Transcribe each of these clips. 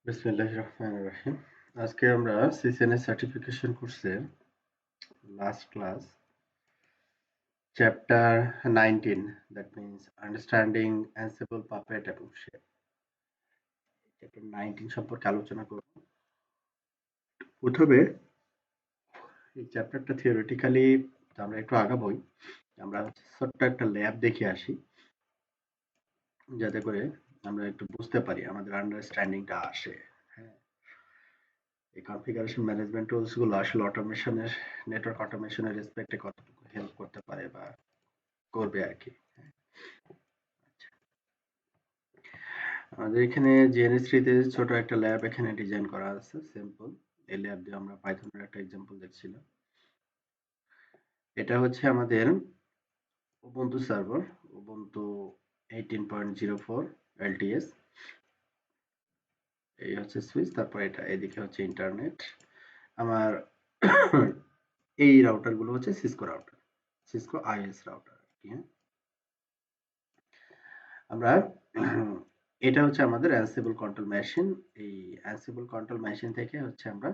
বিসমিল্লাহির রহমানির রহিম। আজকে আমরা সিসিএনএ সার্টিফিকেশন কোর্সের last class chapter 19 that means understanding Ansible Puppet এবং শেপ চ্যাপ্টার 19 সম্পর্কে আলোচনা করব। প্রথমে এই চ্যাপ্টারটা থিওরিটিক্যালি আমরা একটু আগাবোই। আমরা ছোট্ট একটা ল্যাব দেখে আসি যাতে করে আমরা একটু বুঝতে পারি আমাদের আন্ডারস্ট্যান্ডিংটা আসে। হ্যাঁ, এই কনফিগারেশন ম্যানেজমেন্ট টুলস গুলো আসলে অটোমেশনের নেটওয়ার্ক অটোমেশনের রেসপেক্টে কতটুকু হেল্প করতে পারে বা করবে আর কি। আমাদের এখানে জিএনএস3 তে ছোট একটা ল্যাব এখানে ডিজাইন করা আছে সিম্পল। এই ল্যাব দিয়ে আমরা পাইথনের একটা এক্সাম্পল দেখছিলাম। এটা হচ্ছে আমাদের উবুন্টু সার্ভার, উবুন্টু 18.04 এলটিএস। এই হচ্ছে সুইচ, তারপর এটা এদিকে হচ্ছে ইন্টারনেট। আমার এই রাউটার গুলো হচ্ছে Cisco router, Cisco IS router আর কি। হ্যাঁ, আমরা এটা হচ্ছে আমাদের অ্যানসিবল কন্ট্রোল মেশিন। এই অ্যানসিবল কন্ট্রোল মেশিন থেকে হচ্ছে আমরা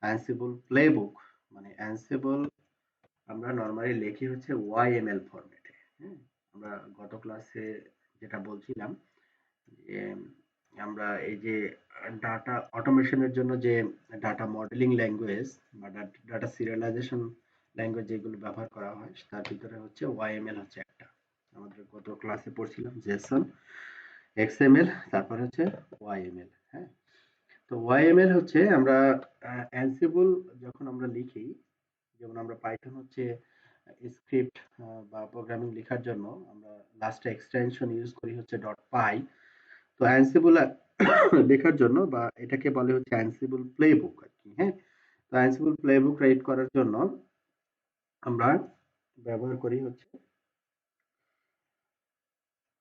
অ্যানসিবল প্লেবুক মানে অ্যানসিবল আমরা নরমালি লিখি হচ্ছে ওয়াইএমএল ফরম্যাটে। হ্যাঁ, আমরা গত ক্লাসে যেটা বলছিলাম যে আমরা এই যে ডাটা অটোমেশনের জন্য যে ডাটা মডেলিং ল্যাঙ্গুয়েজ বা ডাটা সিরিয়ালাইজেশন ল্যাঙ্গুয়েজ যেগুলো ব্যবহার করা হয় তার ভিতরে হচ্ছে ওয়াইএমএল হচ্ছে একটা। আমাদের গত ক্লাসে পড়ছিলাম জেসন, এক্সএমএল, তারপর হচ্ছে ওয়াইএমএল। হ্যাঁ, তো ওয়াইএমএল হচ্ছে আমরা অ্যানসিবল যখন আমরা লিখি, যেমন আমরা পাইথন হচ্ছে স্ক্রিপ্ট বা প্রোগ্রামিং লেখার জন্য আমরা লাস্টে এক্সটেনশন ইউজ করি হচ্ছে ডট পাই। তো অ্যানসিবল লেখার জন্য বা এটাকে বলে হচ্ছে অ্যানসিবল প্লেবুক আর কি। হ্যাঁ, তো অ্যানসিবল প্লেবুক রাইট করার জন্য আমরা ব্যবহার করি হচ্ছে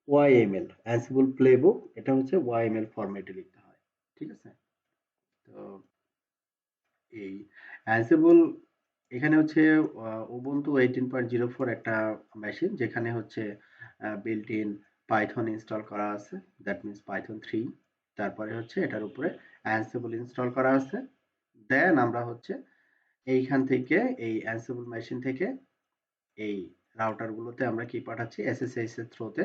ওয়াইএমএল অ্যানসিবল প্লেবুক। এটা হচ্ছে ওয়াইএমএল ফরম্যাটে লিখতে হয়। ঠিক আছে? তো এই অ্যানসিবল এখানে হচ্ছে উবুন্টু 18.04 একটা মেশিন যেখানে হচ্ছে বিল্ট ইন পাইথন ইনস্টল করা আছে, দ্যাট মিন্স পাইথন 3। তারপরে হচ্ছে এটার উপরে অ্যানসিবল ইনস্টল করা আছে। দেন আমরা হচ্ছে এইখান থেকে এই অ্যানসিবল মেশিন থেকে এই রাউটার গুলোতে আমরা কি পাঠাচ্ছি, এসএসএইচ এর থ্রুতে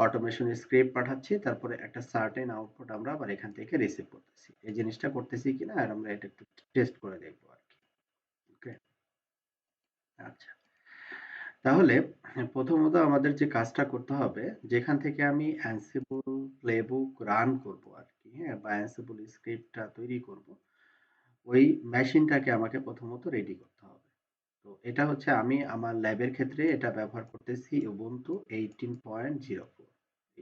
অটোমেশন স্ক্রিপ্ট পাঠাচ্ছি। তারপরে একটা সার্টেন আউটপুট আমরা আবার এখান থেকে রিসিভ করতেছি। এই জিনিসটা করতেছি কিনা আর আমরা এটা একটু টেস্ট করে দেখবো আর কি। ওকে, আচ্ছা। তাহলে প্রথমত আমাদের যে কাজটা করতে হবে, যেখান থেকে আমি অ্যানসিবল প্লেবুক রান করব আর কি, হ্যাঁ, বা অ্যানসিবল স্ক্রিপ্টটা তৈরি করব, ওই মেশিনটাকে আমাকে প্রথমত রেডি করতে হবে। তো এটা হচ্ছে আমি আমার ল্যাবের ক্ষেত্রে এটা ব্যবহার করতেছি উবুন্টু 18.04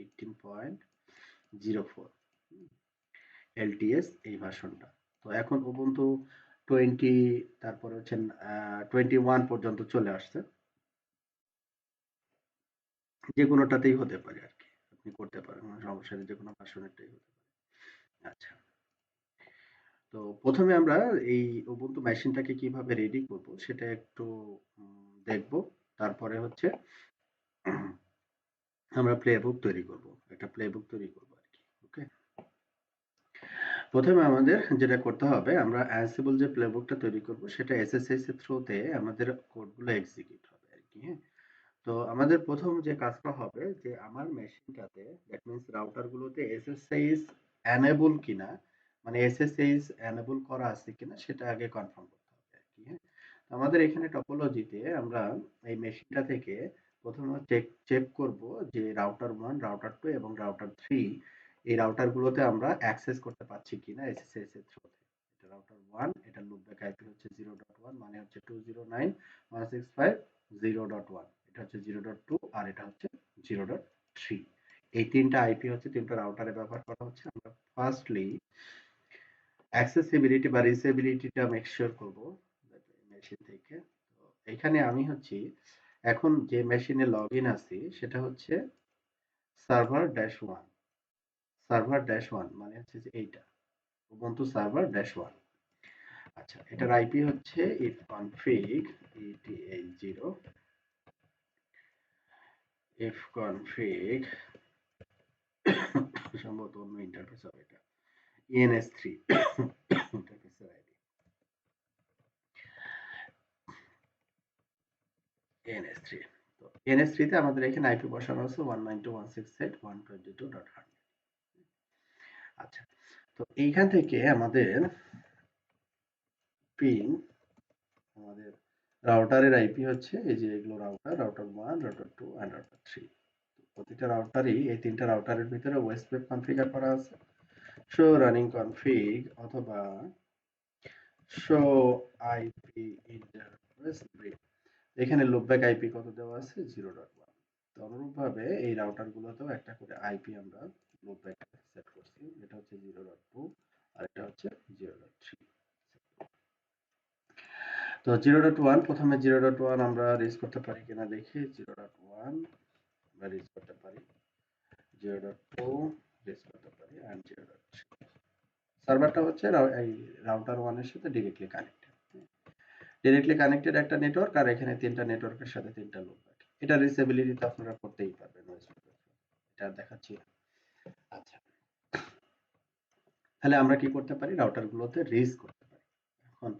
18.04 এলটিএস এই ভার্সনটা। তো এখন উবুন্টু 20, তারপরে হচ্ছে 21 পর্যন্ত চলে আসছে। যেকোনোটাতেই হতে পারে আরকি। আপনি করতে পারেন। কোনো সমস্যা নেই। যেকোনো ভার্সনেরটাই হতে পারে। আচ্ছা। তো ১ম এ আমরা এই Ubuntu মেশিনটাকে কিভাবে রেডি করব সেটা একটু দেখব। তারপরে হচ্ছে আমরা প্লেবুক তৈরি করব। একটা প্লেবুক তৈরি করব আরকি। ওকে? ১ম এ আমাদের যেটা করতে হবে, আমরা Ansible যে প্লেবুকটা তৈরি করব সেটা SSH এর থ্রুতে আমাদের কোডগুলো এক্সিকিউট হবে আরকি। হ্যাঁ? তো আমাদের ১ম যে কাজটা হবে যে আমার মেশিনটাতে দ্যাট মিনস রাউটার গুলোতে SSH এনেবল কিনা, মানে SSH এনেবল করা আছে কিনা সেটা আগে কনফার্ম করতে হবে আরকি। হ্যাঁ? তো আমাদের এখানে টপোলজিতে আমরা এই মেশিনটা থেকে প্রথমে চেক করব যে রাউটার 1, রাউটার 2 এবং রাউটার 3 এই রাউটার গুলোতে আমরা অ্যাক্সেস করতে পারছি কিনা SSH এর থ্রুতে। এটা রাউটার 1, এটা লুপব্যাক আইপি হচ্ছে 0.1 মানে হচ্ছে 209.165.0.1, এটা হচ্ছে 0.2 আর এটা হচ্ছে 0.3। এই তিনটা আইপি হচ্ছে তিনটা রাউটারে ব্যবহার করা হচ্ছে। আমরা ফার্স্টলি অ্যাক্সেসিবিলিটি বা রিচেবিলিটিটা মেক সিওর করব মেশিন থেকে। তো এখানে আমি হচ্ছি এখন যে মেশিনে লগ ইন আছি সেটা হচ্ছে server dash one. Server dash one মানে হচ্ছে যে এইটা উবুন্টু সার্ভার ড্যাশ ওয়ান। আচ্ছা, এটার আইপি হচ্ছে ifconfig ETH0 ifconfig সম্ভবত অন্য ইন্টারফেস হবে এটা, ENS3 ইন্টারফেসের আইডি ENS3। তো ENS3 তে আমাদের এখানে আইপি বসানো আছে 192.168.122.100। আচ্ছা, তো এইখান থেকে আমাদের পিন, আমাদের রাউটারের আইপি হচ্ছে এই যে এগুলো রাউটার 1, রাউটার 2 এন্ড রাউটার 3। প্রতিটা রাউটারই এই তিনটা রাউটারের ভিতরে ওয়েস্ট ওয়েব কনফিগার করা আছে। শো রানিং কনফিগ অথবা শো আইপি ইন্টারফেস ব্রিফ। এখানে লুপব্যাক আইপি কত দেওয়া আছে 0.1। তো অনুরূপভাবে এই রাউটারগুলোতেও একটা করে আইপি আমরা লুপব্যাক সেট করছি, এটা হচ্ছে 0.2 আর এটা হচ্ছে 0.3। তো 0.1 প্রথমে 0.1 আমরা রিচ করতে পারি কিনা দেখি। 0.1 আমরা রিচ করতে পারি, 0.2 রিচ করতে পারি এন্ড 0.3। সার্ভারটা হচ্ছে এই রাউটার 1 এর সাথে ডিরেক্টলি কানেক্টেড একটা নেটওয়ার্ক, আর এখানে তিনটা নেটওয়ার্কের সাথে তিনটা লুপব্যাক। এটা রিচেবিলিটি তো আপনারা করতেই পারবেন, এটা দেখাচ্ছি। আচ্ছা, তাহলে আমরা কি করতে পারি, রাউটারগুলোতে রিচ করতে পারি। এখন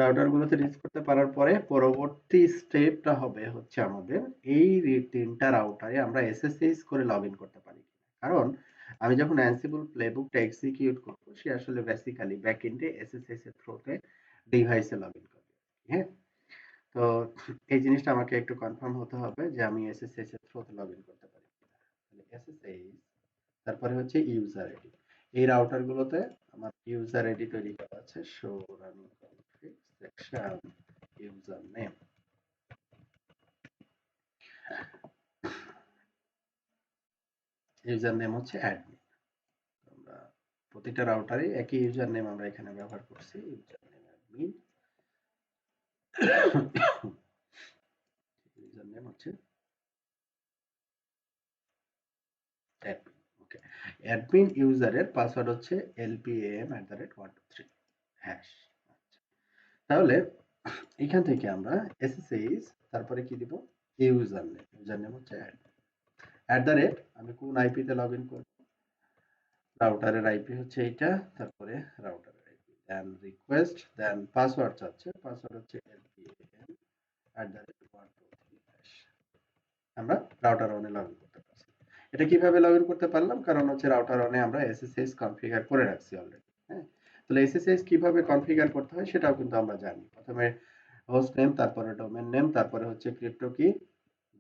রাউটারগুলোতে রিচ করতে পারার পরে পরবর্তী স্টেপটা হবে হচ্ছে আমাদের এই তিনটা রাউটারে আমরা এসএসএইচ করে লগইন করতে পারি। কারণ আমি যখন অ্যানসিবল প্লেবুকটা এক্সিকিউট করব, সে আসলে বেসিক্যালি ব্যাকএন্ডে এসএসএইচ এর থ্রুতে ডিভাইসে লগইন করবে। হ্যাঁ, তো এই জিনিসটা আমাকে একটু কনফার্ম হতে হবে যে আমি এসএসএইচ এর থ্রুতে লগইন করতে পারি কিনা। তাহলে এসএসএইচ, তারপরে হচ্ছে ইউজার আইডি। এই রাউটারগুলোতে আমার ইউজার আইডি তৈরি করা আছে, show running config section user name. User name হচ্ছে অ্যাডমিন। আমরা প্রতিটা রাউটারে একই ইউজার নেম আমরা এখানে ব্যবহার করছি, user name admin. User name হচ্ছে অ্যাডমিন। ওকে, অ্যাডমিন ইউজারের পাসওয়ার্ড হচ্ছে lpam@123 হ্যাশ। আচ্ছা, তাহলে এখান থেকে আমরা এসএসএইচ, তারপরে কি দিব, ইউজার নেম হচ্ছে আমি কোন আইপিতে লগ ইন করব, রাউটারের আইপি হচ্ছে এইটা, তারপরে রাউটারের আইপি, দেন রিকোয়েস্ট, দেন পাসওয়ার্ড চাচ্ছে, পাসওয়ার্ড হচ্ছে lpam@123 আমরা রাউটার অনে লগ ইন করতে পারছি। এটা কিভাবে লগ ইন করতে পারলাম, কারণ হচ্ছে রাউটার অনে আমরা এসএসএইচ কনফিগার করে রাখছি অলরেডি। হ্যাঁ, তাহলে এসএসএইচ কিভাবে কনফিগার করতে হয় সেটাও কিন্তু আমরা জানি। প্রথমে হোস্ট নেম, তারপরে ডোমেন নেম, তারপরে হচ্ছে ক্রিপ্টো কি,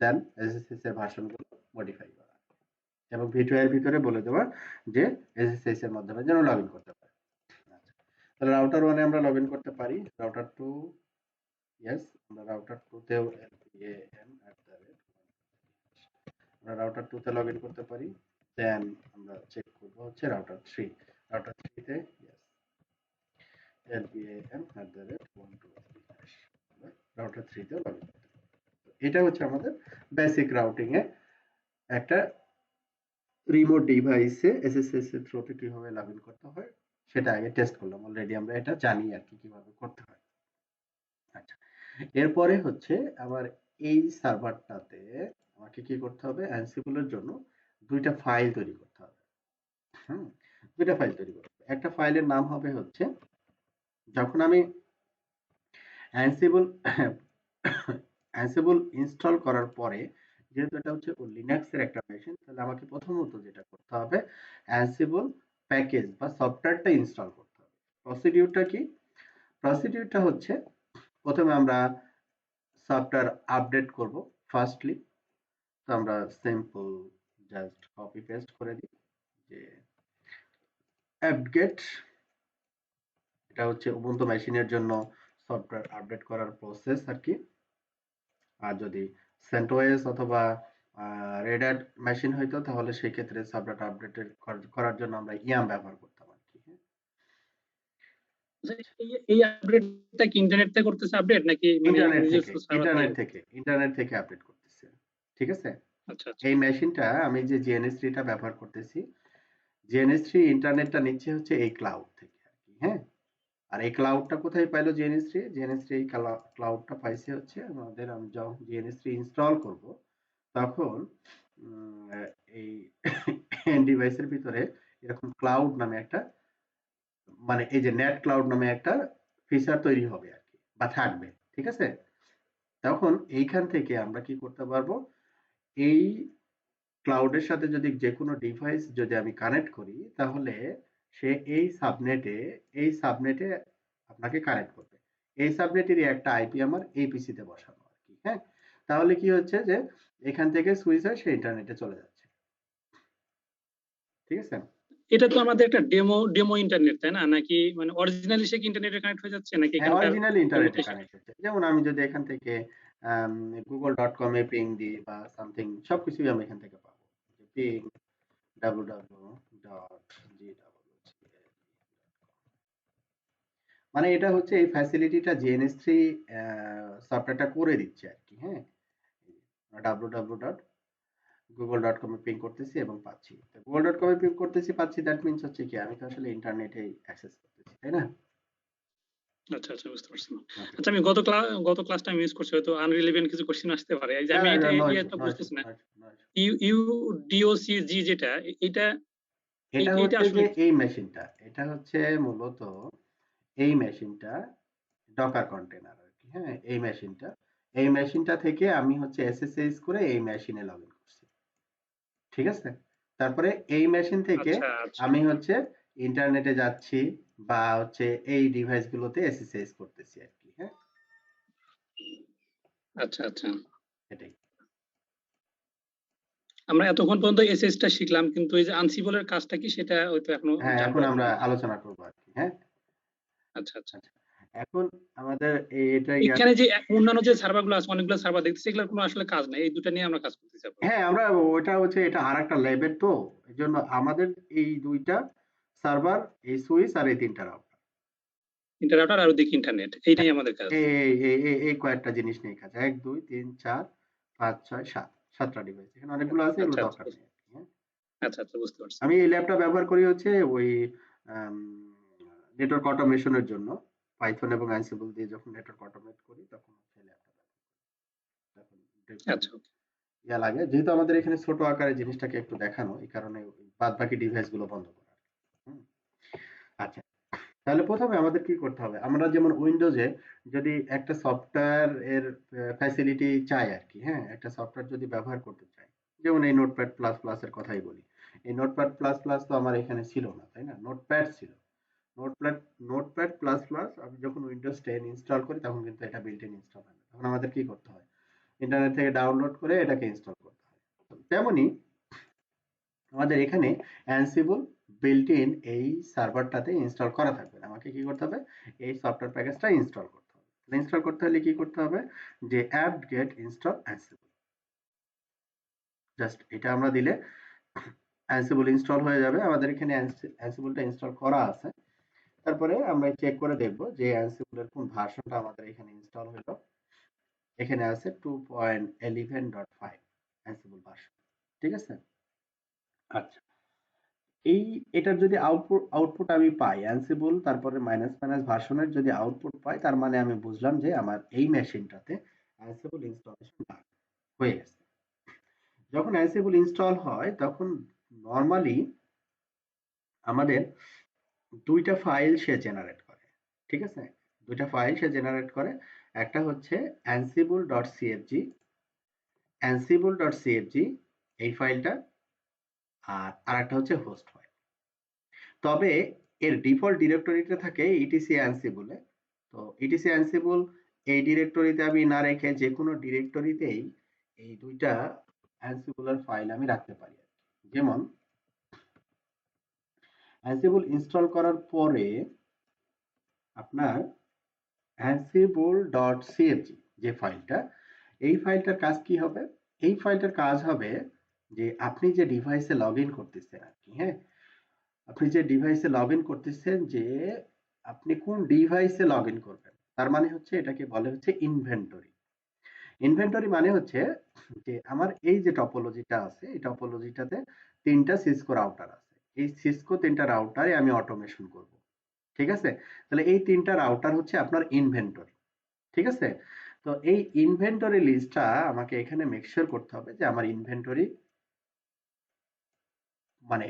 দেন এসএসএইচ এর ভার্সনগুলো মডিফাই করা এবং V2 এর ভিতরে বলে দেওয়া যে এসএসএইচ এর মাধ্যমে যেন লগ ইন করতে পারে। আচ্ছা, তাহলে রাউটার 1 এ আমরা লগ ইন করতে পারি, রাউটার 2 ইয়েস, আমরা রাউটার 2 তেও আমরা রাউটার 2 তে লগ ইন করতে পারি। দেন আমরা চেক করব হচ্ছে রাউটার 3, রাউটার 3 তে ইয়েস lpam@123 আমরা রাউটার 3 তে লগ ইন করতে পারি। এটা হচ্ছে আমাদের বেসিক রাউটিং এ একটা রিমোট ডিভাইসে এসএসএস এর থ্রুতে কিভাবে লগ ইন করতে হয় সেটা আগে টেস্ট করলাম। অলরেডি আমরা এটা জানি আর কি কিভাবে করতে হয়। আচ্ছা, এরপরে হচ্ছে আবার এই সার্ভারটাতে আমাকে কি করতে হবে, অ্যানসিবল এর জন্য দুইটা ফাইল তৈরি করতে হবে। হুম, দুইটা ফাইল তৈরি করতে হবে। একটা ফাইলের নাম হবে হচ্ছে, যখন আমি অ্যানসিবল অ্যানসিবল ইনস্টল করার পরে, যেহেতু এটা হচ্ছে লিনাক্স এর একটা মেশিন, তাহলে আমাকে প্রথমত যেটা করতে হবে অ্যানসিবল প্যাকেজ বা সফটওয়্যারটা ইনস্টল করতে হবে। প্রসিডিউরটা কি, প্রসিডিউরটা হচ্ছে প্রথমে আমরা সফটওয়্যার আপডেট করব ফার্স্টলি। তো আমরা সিম্পল জাস্ট কপি পেস্ট করে দিই যে apt-get, এটা হচ্ছে উবুন্টু মেশিনের জন্য সফটওয়্যার আপডেট করার প্রসেস আর কি। আর যদি CentOS অথবা রেড হ্যাট মেশিন হইতো তাহলে সেই ক্ষেত্রে সফটওয়্যার আপডেট করার জন্য আমরা ইয়াম ব্যবহার করতাম আর কি। এই আপডেটটা কি ইন্টারনেট থেকে করতেছে আপডেট নাকি মানে ইন্টারনেট থেকে আপডেট করতেছে, ঠিক আছে। আচ্ছা আচ্ছা, এই মেশিনটা আমি যে GNS3 টা ব্যবহার করতেছি, GNS3 ইন্টারনেটটা নিচ্ছে হচ্ছে এই ক্লাউড থেকে আর কি। হ্যাঁ, আর এই ক্লাউডটা কোথায় পাইলো GNS3? GNS3 এই ক্লাউডটা পাইছে হচ্ছে আমাদের, আমি যখন GNS3 ইনস্টল করব তখন এই ডিভাইসের ভিতরে এরকম ক্লাউড নামে একটা মানে এই যে নেট ক্লাউড নামে একটা ফিচার তৈরি হবে আর কি, বা থাকবে, ঠিক আছে? তখন এইখান থেকে আমরা কি করতে পারবো, এই ক্লাউডের সাথে যদি যে কোনো ডিভাইস যদি আমি কানেক্ট করি, তাহলে সে এই সাবনেটে আপনাকে কানেক্ট করবে। এই সাবনেটেরই একটা আইপি আমার এই পিসিতে বসানো আর কি, হ্যাঁ? তাহলে কি হচ্ছে যে এখান থেকে সুইচ হয়ে সে ইন্টারনেটে চলে যাচ্ছে, ঠিক আছে? এটা তো আমাদের একটা ডেমো ইন্টারনেট, তাই না? নাকি মানে অরিজিনালি সে কি ইন্টারনেটে কানেক্ট হয়ে যাচ্ছে, নাকি হ্যাঁ, এখানকার অরিজিনালি ইন্টারনেটে ডেমোতে কানেক্ট হচ্ছে। যেমন আমি যদি এখান থেকে google.com এ পিং দিই বা সামথিং, সবকিছুই আমি এখান থেকে পাবো। পিং www.gwg, মানে এটা হচ্ছে এই ফ্যাসিলিটিটা জিএনএস3 সফটওয়্যারটা করে দিচ্ছে আর কি, হ্যাঁ? www.google.com এ পিং করতেছি এবং পাচ্ছি। তো google.com এ পিং করতেছি, পাচ্ছি, দ্যাট মিনস হচ্ছে কি আমি তো আসলে ইন্টারনেটেই অ্যাক্সেস করতেছি, তাই না? আচ্ছা আচ্ছা, বুঝতে পারছি। ওকে। আচ্ছা, আমি গত ক্লাসটা মিস করছি, হয়তো আনরিলেভেন্ট কিছু কোশ্চেন আসতে পারে। এই যে না, আমি না, এটা এটা নো ইস্যু, ইয়েটা নো ইস্যু, বুঝতেছি না, নো ইস্যু, নো ইস্যু। ইউডিওসিজি যেটা, এটা এটা এটা হচ্ছে আসলে যে কি? এই মেশিনটা, এটা হচ্ছে মূলত এই মেশিনটা ডকার কন্টেনার আর কি, হ্যাঁ? এই মেশিনটা থেকে আমি হচ্ছে এসএসএইচ করে এই মেশিনে লগ ইন করছি, ঠিক আছে? তারপরে এই মেশিন থেকে আচ্ছা আচ্ছা আমি হচ্ছে ইন্টারনেটে যাচ্ছি বা হচ্ছে এই ডিভাইস গুলোতে এসএসএইচ করতেছি আর কি, হ্যাঁ? আচ্ছা আচ্ছা। এটাই। আমরা এতক্ষণ পর্যন্ত এসএস টা শিখলাম, কিন্তু এই যে আনসিবলের কাজটা কি সেটা হয়তো এখনো হ্যাঁ, জানবো এখন আর কি। আমরা আলোচনা করবো আর কি, হ্যাঁ? আচ্ছা আচ্ছা। আচ্ছা, এখন আমাদের এটা এখানে যে অন্যান্য যে সার্ভার গুলো আছে, অনেকগুলো সার্ভার দেখতেছি, এগুলোর কোনো আসলে কাজ নাই, এই দুটো নিয়ে আমরা কাজ করতেছি আপাতত। হ্যাঁ, আমরা ওটা হচ্ছে, এটা আরেকটা লেভেল, তো এজন্য আমাদের এই ২ টা সার্ভার, এই সুইচ আর এই ৩ টা রাউটার। ইন্টারাপ্টার আর ওদিকে ইন্টারনেট, এইটাই আমাদের কাজ। এই কয়েকটা জিনিস নিয়ে কাজ। ১, ২, ৩, ৪, ৫, ৬, ৭। ৭ টা ডিভাইস। এখানে অনেকগুলো আছে, এগুলো আচ্ছা আচ্ছা, দরকার নেই আরকি, হ্যাঁ? আচ্ছা আচ্ছা, বুঝতে পারছি। আমি এই ল্যাবটা ব্যবহার করি হচ্ছে ওই আম নেটওয়ার্ক অটোমেশন এর জন্য। পাইথন এবং অ্যানসিবল দিয়ে যখন নেটওয়ার্ক অটোমেট করি, তখন হচ্ছে ল্যাবটা ব্যবহার করি। তখন আচ্ছা, ওকে। ইয়া লাগে। যেহেতু আমাদের এখানে ছোট আকারে জিনিসটাকে একটু দেখানো, এই কারণে বাদবাকি ডিভাইস গুলো বন্ধ করা। হুম? আচ্ছা। তাহলে ১ম এ আমাদের কি করতে হবে? আমরা যেমন উইন্ডোজে যদি একটা সফটওয়্যার এর ফ্যাসিলিটি চাই আরকি, হ্যাঁ? একটা সফটওয়্যার যদি ব্যবহার করতে চাই। যেমন এই নোটপ্যাড প্লাস প্লাস এর কথাই বলি। এই নোটপ্যাড প্লাস প্লাস তো আমার এখানে ছিল না, তাই না? নোটপ্যাড ছিল। নোটপ্যাড নোটপ্যাড প্লাস প্লাস আমি যখন উইন্ডোজ 10 ইনস্টল করি, তখন কিন্তু এটা বিল্ট ইন ইনস্টল হয় না। তখন আমাদের কি করতে হয়? ইন্টারনেট থেকে ডাউনলোড করে এটাকে ইনস্টল করতে হয়। তেমনি আমাদের এখানে অ্যানসিবল বিল্ট ইন এই সার্ভারটাতে ইনস্টল করা থাকবে। আমাকে কি করতে হবে? এই সফটওয়্যার প্যাকেজটা ইনস্টল করতে হবে। ইনস্টল করতে হলে কি করতে হবে? যে apt get install ansible, just এটা আমরা দিলে ansible ইনস্টল হয়ে যাবে। আমাদের এখানে ansible-টা ইনস্টল করা আছে। তারপরে আমরা চেক করে দেখব যে ansible-এর কোন ভার্সনটা আমাদের এখানে ইনস্টল হলো। এখানে আছে 2.11.5 ansible ভার্সন, ঠিক আছে? আচ্ছা, এই এটার যদি আউটপুট আমি পাই অ্যানসিবল, তারপরে মাইনাস মাইনাস ভার্সনের যদি আউটপুট পাই, তার মানে আমি বুঝলাম যে আমার এই মেশিনটাতে অ্যানসিবল ইনস্টলেশন হয়ে গেছে। যখন অ্যানসিবল ইনস্টল হয়, তখন নরমালি আমাদের ২ টা ফাইল সে জেনারেট করে, ঠিক আছে? ২ টা ফাইল সে জেনারেট করে। একটা হচ্ছে ansible.cfg এই ফাইলটা, আর আরেকটা হচ্ছে হোস্ট ফাইল। তবে এর ডিফল্ট ডিরেক্টরিতে থাকে ইটিসি অ্যানসিবল এ। তো ইটিসি অ্যানসিবল এই ডিরেক্টরিতে আমি না রেখে যেকোনো ডিরেক্টরিতেই এই ২ টা অ্যানসিবল এর ফাইল আমি রাখতে পারি আরকি। যেমন অ্যানসিবল ইনস্টল করার পরে আপনার ansible.cfg যে ফাইলটা, এই ফাইলটার কাজ কি হবে? এই ফাইলটার কাজ হবে যে আপনি যে ডিভাইসে লগইন করতেছেন আরকি, হ্যাঁ? আপনি যে ডিভাইসে লগ ইন করতেছেন, যে আপনি কোন ডিভাইসে লগ ইন করবেন, তার মানে হচ্ছে এটাকে বলে হচ্ছে ইনভেন্টরি। ইনভেন্টরি মানে হচ্ছে যে আমার এই যে টপোলজিটা আছে, এই টপোলজিটাতে ৩টা সিসকো রাউটার আছে। এই সিসকো ৩টা রাউটারে আমি অটোমেশন করব, ঠিক আছে? তাহলে এই ৩টা রাউটার হচ্ছে আপনার ইনভেন্টরি, ঠিক আছে? তো এই ইনভেন্টরি লিস্টটা আমাকে এখানে মেকশিওর করতে হবে যে আমার ইনভেন্টরি মানে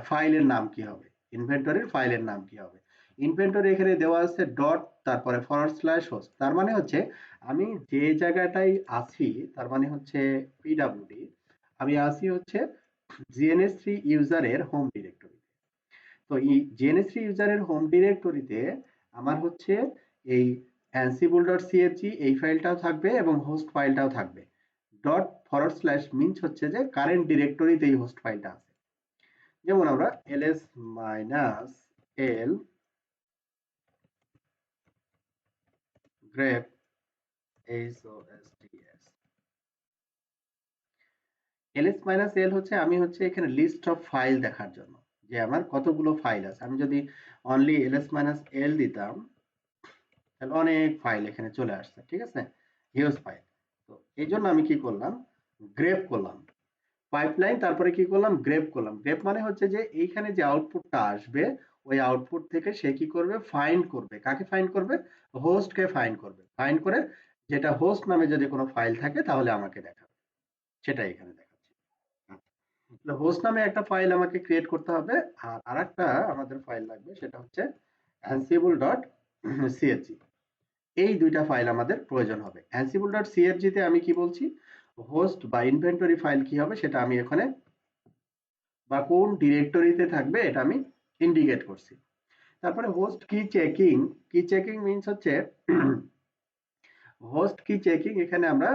ফাইলের নাম কি হবে, ইনভেন্টরির ফাইলের নাম কি হবে। ইনভেন্টরি এখানে দেওয়া আছে ডট তারপরে ফরওয়ার্ড স্ল্যাশ হোস্ট, তার মানে হচ্ছে আমি যে জায়গাটায় আছি, তার মানে হচ্ছে পিডব্লিউডি, আমি আছি হচ্ছে জিএনএস3 ইউজারের হোম ডিরেক্টরি। তো এই জিএনএস3 ইউজারের হোম ডিরেক্টরিতে আমার হচ্ছে এই ansible.cfg এই ফাইলটাও থাকবে এবং হোস্ট ফাইলটাও থাকবে। ডট ফরওয়ার্ড স্ল্যাশ মিনস হচ্ছে যে কারেন্ট ডিরেক্টরিতে এই হোস্ট ফাইলটা আছে। যেমন আমরা ls minus l grep hosts, ls minus l হচ্ছে আমি হচ্ছে এখানে লিস্ট অফ ফাইল দেখার জন্য যে আমার কতগুলো ফাইল আছে। আমি যদি অনলি ls মাইনাস l দিতাম তাহলে অনেক ফাইল এখানে চলে আসছে, ঠিক আছে, হিউজ ফাইল। তো এই জন্য আমি কি করলাম, গ্রেপ করলাম পাইপলাইন, তারপরে কি করলাম, গ্রেপ করলাম। গ্রেপ মানে হচ্ছে যে এইখানে যে আউটপুটটা আসবে ওই আউটপুট থেকে সে কি করবে, ফাইন্ড করবে। কাকে ফাইন্ড করবে, হোস্টকে ফাইন্ড করবে। ফাইন্ড করে যেটা হোস্ট নামে যদি কোনো ফাইল থাকে তাহলে আমাকে দেখাবে, সেটাই এখানে দেখাচ্ছে। হোস্ট নামে একটা ফাইল আমাকে ক্রিয়েট করতে হবে, আর আরেকটা আমাদের ফাইল লাগবে, সেটা হচ্ছে ansible.cfg। এই দুইটা ফাইল আমাদের প্রয়োজন হবে। ansible.cfg তে আমি কি বলছি, হোস্ট বা ইনভেন্টরি ফাইল কি হবে সেটা আমি এখানে বা কোন ডিরেক্টরিতে থাকবে এটা আমি ইন্ডিকেট করছি। তারপরে হোস্ট কি চেকিং মিন্স হচ্ছে হোস্ট কি চেকিং, এখানে আমরা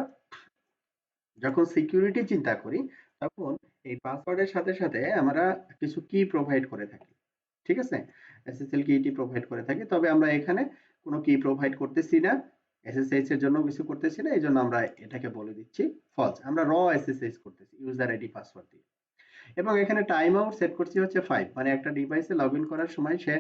যখন সিকিউরিটি চিন্তা করি তখন এই পাসওয়ার্ডের সাথে সাথে আমরা কিছু কি প্রোভাইড করে থাকি, ঠিক আছে, এসএসএল কিটি প্রোভাইড করে থাকি। তবে আমরা এখানে কোনো কি প্রোভাইড করতেছি না, এসএসএইচ এর জন্য কিছু করতেছি না, এই জন্য আমরা এটাকে বলে দিচ্ছি ফলস। আমরা র এসএসএইচ করতেছি ইউজার আইডি পাসওয়ার্ড দিয়ে। এবং এখানে টাইম আউট সেট করছি হচ্ছে 5, মানে একটা ডিভাইসে লগ ইন করার সময় সে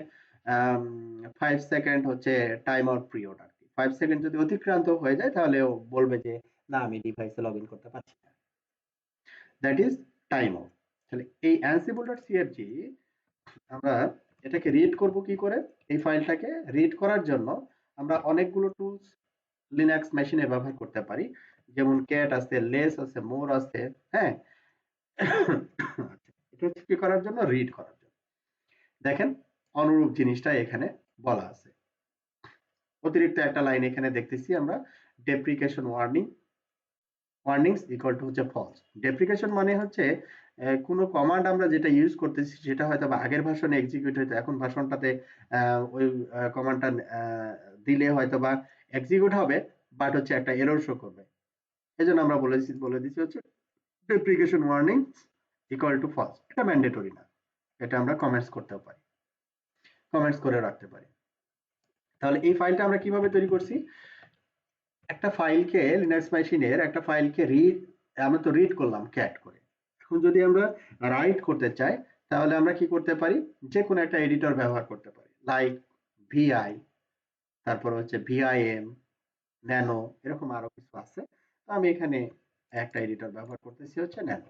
5 সেকেন্ড হচ্ছে টাইম আউট পিরিয়ড আর কি। 5 সেকেন্ড যদি অতিক্রান্ত হয়ে যায় তাহলে ও বলবে যে না আমি ডিভাইসে লগ ইন করতে পারছি না, দ্যাট ইজ টাইম আউট। তাহলে এই ansible.cfg আমরা এটাকে রিড করব কি করে, এই ফাইলটাকে রিড করার জন্য আমরা অনেকগুলো টুলস লিনাক্স মেশিনে ব্যবহার করতে পারি। যেমন ক্যাট আছে, লেস আছে, মোর আছে, হ্যাঁ। এটা হচ্ছে কি করার জন্য, রিড করার জন্য। দেখেন অনুরূপ জিনিসটা এখানে বলা আছে। অতিরিক্ত একটা লাইন এখানে দেখতেছি আমরা, ডেপ্রিকেশন ওয়ার্নিংস ইকুয়াল টু হচ্ছে ফলস। ডেপ্রিকেশন মানে হচ্ছে কোনো কমান্ড আমরা যেটা ইউজ করতেছি সেটা হয়তো বা আগের ভার্সনে এক্সিকিউট হইতো, এখন ভার্সনটাতে ওই কমান্ডটা দিলে হয়তো বা এক্সিকিউট হবে, বাট হচ্ছে একটা এরর শো করবে। এজন্য আমরা বলে দিচ্ছি হচ্ছে ডেপ্রিকেশন ওয়ার্নিং ইকুয়াল টু ফলস। এটা ম্যান্ডেটরি না, এটা আমরা কমেন্টস করতেও পারি, কমেন্টস করে রাখতে পারি। তাহলে এই ফাইলটা আমরা কিভাবে তৈরি করছি, একটা ফাইলকে লিনাক্স মেশিনের একটা ফাইলকে আমরা তো রিড করলাম ক্যাট করে। এখন যদি আমরা রাইট করতে চাই তাহলে আমরা কি করতে পারি, যে কোনো একটা এডিটর ব্যবহার করতে পারি, লাইক ভিআই, তারপর হচ্ছে ভিআইএম, ন্যানো, এরকম আরো কিছু আছে। তো আমি এখানে একটা এডিটর ব্যবহার করতেছি হচ্ছে ন্যানো।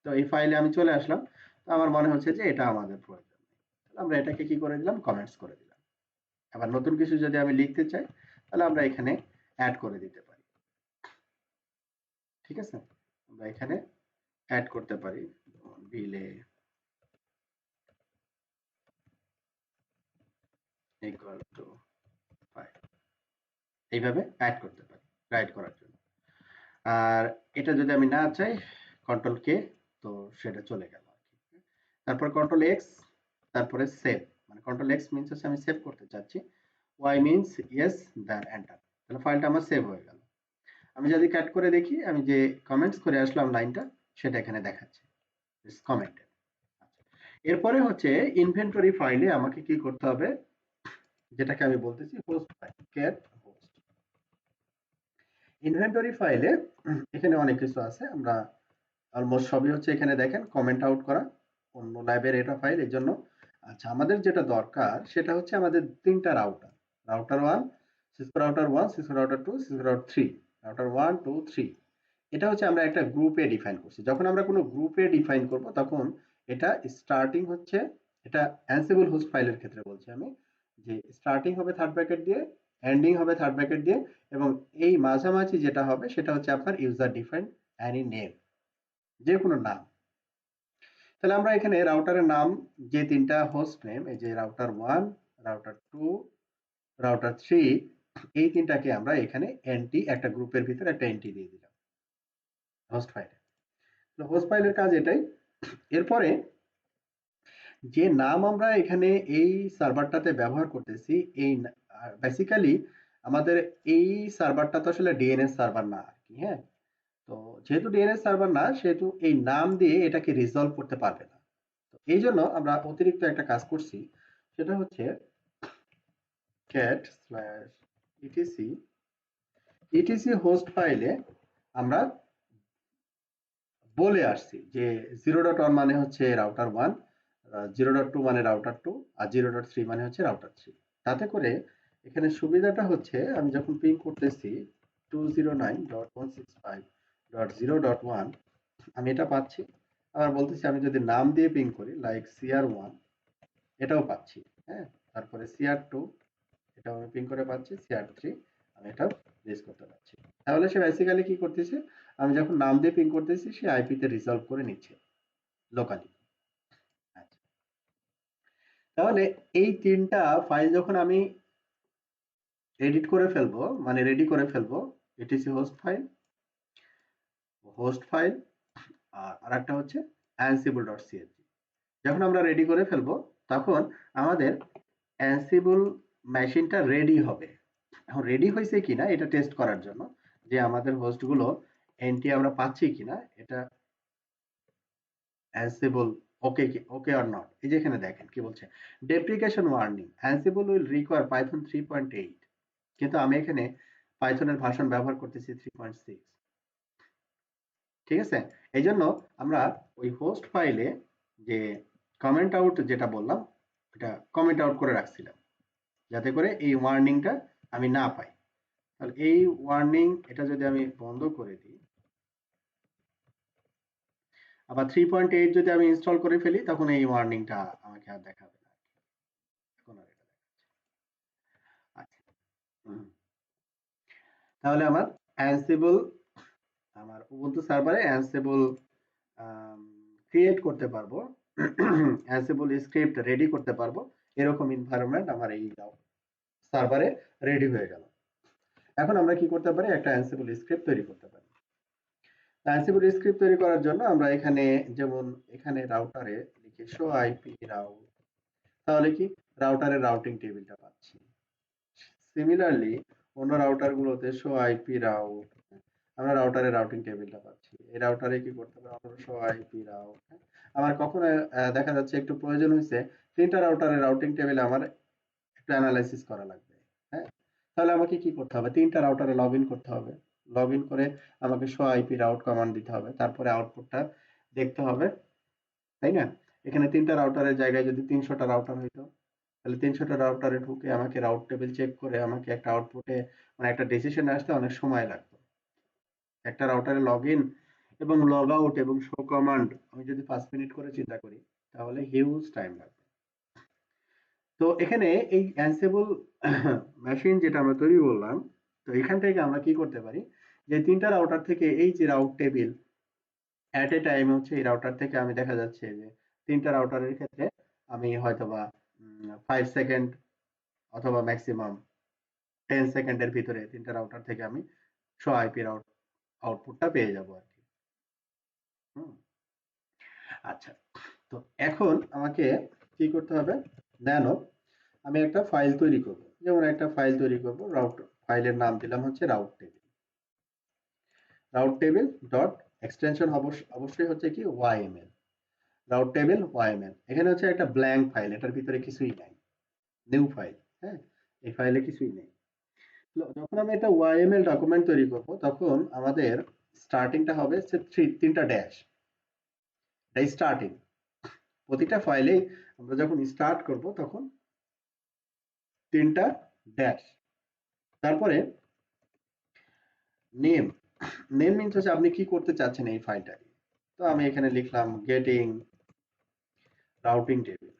তো এই ফাইলে আমি চলে আসলাম, তো আমার মনে হচ্ছে যে এটা আমাদের প্রয়োজন নেই, আমরা এটাকে কি করে দিলাম, কমেন্টস করে দিলাম। আবার নতুন কিছু যদি আমি লিখতে চাই তাহলে আমরা এখানে অ্যাড করে দিতে পারি, ঠিক আছে। আমরা এখানে অ্যাড করতে পারি ডিলে ইকুয়াল টু 5, এইভাবে অ্যাড করতে পারি রাইট করার জন্য। আর এটা যদি আমি না চাই, কন্ট্রোল কে, তো সেটা চলে গেল আর কি। তারপর কন্ট্রোল এক্স, তারপরে সেভ, মানে কন্ট্রোল এক্স মিন্স হচ্ছে আমি সেভ করতে চাচ্ছি, Y means yes, then enter, তাহলে ফাইলটা আমার সেভ হয়ে গেল। আমি যদি কাট করে দেখি, আমি যে কমেন্টস করে আসলাম লাইনটা, সেটা এখানে দেখাচ্ছে কমেন্টেড। এরপরে হচ্ছে ইনভেন্টরি ফাইলে আমাকে কি করতে হবে, যেটাকে আমি বলতেছি host file, cat host. Inventory ফাইলে এখানে অনেক কিছু আছে, আমরা অলমোস্ট সবই হচ্ছে এখানে দেখেন কমেন্ট আউট করা অন্য ল্যাবের এটা ফাইল, এর জন্য। আচ্ছা, আমাদের যেটা দরকার সেটা হচ্ছে আমাদের তিনটা router, router one, Cisco router one, Cisco router two, Cisco router three, router one two three. এটা হচ্ছে আমরা একটা গ্রুপে ডিফাইন করছি। যখন আমরা কোনো গ্রুপে ডিফাইন করব তখন এটা স্টার্টিং হচ্ছে, এটা অ্যানসিবল হোস্ট ফাইলের ক্ষেত্রে বলছি আমি, যে স্টার্টিং হবে থার্ড ব্র্যাকেট দিয়ে, এন্ডিং হবে থার্ড ব্র্যাকেট দিয়ে, এবং এই মাঝামাঝি যেটা হবে সেটা হচ্ছে আপনার ইউজার ডিফাইন্ড অ্যানি নেম, যে কোনো নাম। তাহলে আমরা এখানে রাউটারের নাম, যে তিনটা হোস্ট নেম, এই যে রাউটার ওয়ান, রাউটার 2, রাউটার 3, এই তিনটাকে আমরা এখানে এনটি একটা গ্রুপের ভিতরে একটা এনটি দিয়ে দিলাম হোস্ট ফাইলে। তো হোস্ট ফাইলের কাজ এটাই। এরপরে যে নাম আমরা এখানে এই সার্ভারটাতে ব্যবহার করতেছি, এই বেসিক্যালি আমাদের এই সার্ভারটা তো আসলে ডিএনএস সার্ভার না আর কি, হ্যাঁ। তো যেহেতু ডিএনএস সার্ভার না, সেহেতু এই নাম দিয়ে এটাকে রিজলভ করতে পারবে না। তো এই জন্য আমরা অতিরিক্ত একটা কাজ করছি, সেটা হচ্ছে cat/etc হোস্ট ফাইলে আমরা বলে আসছি যে 0.1 মানে হচ্ছে রাউটার 1, 0.2 মানে রাউটার 2, আর 0.3 মানে হচ্ছে রাউটার 3। তাতে করে এখানে সুবিধাটা হচ্ছে আমি যখন পিং করতেছি 209.165.0.1 আমি এটা পাচ্ছি। আবার বলতেছি আমি যদি নাম দিয়ে পিং করি লাইক CR1, এটাও পাচ্ছি, হ্যাঁ। তারপরে CR2, এটাও আমি পিং করে পাচ্ছি, CR3 আমি এটাও রেজ করতে পারছি। তাহলে সে বেসিক্যালি কি করতেছে, আমি যখন নাম দিয়ে পিং করতেছি সে আইপি তে রিজলভ করে নিচ্ছে লোকালি। আচ্ছা, তাহলে এই তিনটা ফাইল যখন আমি এডিট করে ফেলবো, মানে রেডি করে ফেলবো, এটিসি হোস্ট ফাইল আর আরেকটা হচ্ছে ansible.csv, যখন আমরা রেডি করে ফেলবো তখন আমাদের অ্যানসিবল মেশিনটা রেডি হবে। এখন রেডি হয়েছে কিনা এটা টেস্ট করার জন্য যে আমাদের হোস্টগুলো এনটি আমরা পাচ্ছি কিনা, এটা অ্যানসিবল ওকে ওকে অর নট। এই যে এখানে দেখেন কি বলছে, ডেপ্রিকেশন ওয়ার্নিং, অ্যানসিবল উইল রিকোয়ার পাইথন 3.8, কিন্তু আমি এখানে পাইথনের ভার্সন ব্যবহার করতেছি 3.6। ঠিক আছে, এই জন্য আমরা ওই হোস্ট ফাইলে যে কমেন্ট আউট যেটা বললাম এটা কমেন্ট আউট করে রাখছিলাম, যাতে করে এই ওয়ার্নিংটা আমি না পাই। তাহলে এই ওয়ার্নিং এটা যদি আমি বন্ধ করে দিই, আবার 3.8 যদি আমি ইনস্টল করে ফেলি, তখন এই ওয়ার্নিংটা আমাকে আর দেখাবে না। এখন আর এটা দেখাচ্ছে। আচ্ছা, তাহলে আমার অ্যানসিবল, আমার উবুন্টু সার্ভারে অ্যানসিবল ক্রিয়েট করতে পারবো, অ্যানসিবল স্ক্রিপ্ট রেডি করতে পারবো, এরকম এনভায়রনমেন্ট আমার এই সার্ভারে রেডি হয়ে গেল। এখন আমরা কি করতে পারি, একটা অ্যানসিবল স্ক্রিপ্ট তৈরি করতে পারি। অ্যানসিবল স্ক্রিপ্ট তৈরি করার জন্য আমরা এখানে যেমন এখানে রাউটারে লিখি শো আইপি রাউট, তাহলে কি রাউটারের রাউটিং টেবিলটা পাচ্ছি। সিমিলারলি অন্য রাউটার গুলোতে শো আইপি রাউট, আমরা রাউটারের রাউটিং টেবিলটা পাচ্ছি। এই রাউটারে কি করতে হবে, আমরা শো আইপি রাউট, আমার কখনো দেখা যাচ্ছে একটু প্রয়োজন হয়েছে তিনটা রাউটারের রাউটিং টেবিল আমার একটু অ্যানালাইসিস করা লাগবে, হ্যাঁ। তাহলে আমাকে কি করতে হবে, তিনটা রাউটারে লগ ইন করতে হবে, লগ ইন করে আমাকে শো আইপি রাউট কমান্ড দিতে হবে, তারপরে আউটপুটটা দেখতে হবে, তাই না। এখানে তিনটা রাউটারের জায়গায় যদি 300টা রাউটার হইতো, তাহলে 300টা রাউটারে ঢুকে আমাকে রাউট টেবিল চেক করে আমাকে একটা আউটপুটে মানে একটা ডিসিশন আসতে অনেক সময় লাগতো। একটা রাউটারে লগ ইন এবং লগ আউট এবং শো কমান্ড আমি যদি 5 মিনিট করে চিন্তা করি, তাহলে হিউজ টাইম লাগবে। তো এখানে এই অ্যানসিবল মেশিন যেটা আমরা তৈরি করলাম, তো এখান থেকে আমরা কি করতে পারি, যে তিনটা রাউটার থেকে এই যে রাউট টেবিল এট এ টাইম হচ্ছে, এই রাউটার থেকে আমি দেখা যাচ্ছে যে তিনটা রাউটারের ক্ষেত্রে আমি হয়তোবা 5 সেকেন্ড অথবা ম্যাক্সিমাম 10 সেকেন্ডের ভিতরে তিনটা রাউটার থেকে আমি শো আইপি রাউট আউটপুটটা পেয়ে যাবো আর কি। হুম, আচ্ছা, তো এখন আমাকে কি করতে হবে, ন্যানো আমি একটা ফাইল তৈরি করব, যেমন একটা ফাইল তৈরি করব, রাউট ফাইলের নাম দিলাম হচ্ছে রাউট টেবিল ডট এক্সটেনশন অবশ্যই হচ্ছে কি ওয়াইএমএল, রাউট টেবিল ওয়াইএমএল। এখানে হচ্ছে একটা ব্ল্যাঙ্ক ফাইল, এটার ভিতরে কিছুই নাই, নিউ ফাইল, হ্যাঁ। এই ফাইলে কিছুই নেই। যখন আমি একটা ওয়াইএমএল ডকুমেন্ট তৈরি করব, তখন আমাদের স্টার্টিংটা হবে তিনটা ড্যাশ, এই স্টার্টিং প্রতিটা ফাইলে আমরা যখন স্টার্ট করব তখন তিনটা ড্যাশ, তারপরে নেম, নেম মিনস হচ্ছে আপনি কি করতে চাচ্ছেন এই ফাইলটা। তো আমি এখানে লিখলাম getting routing table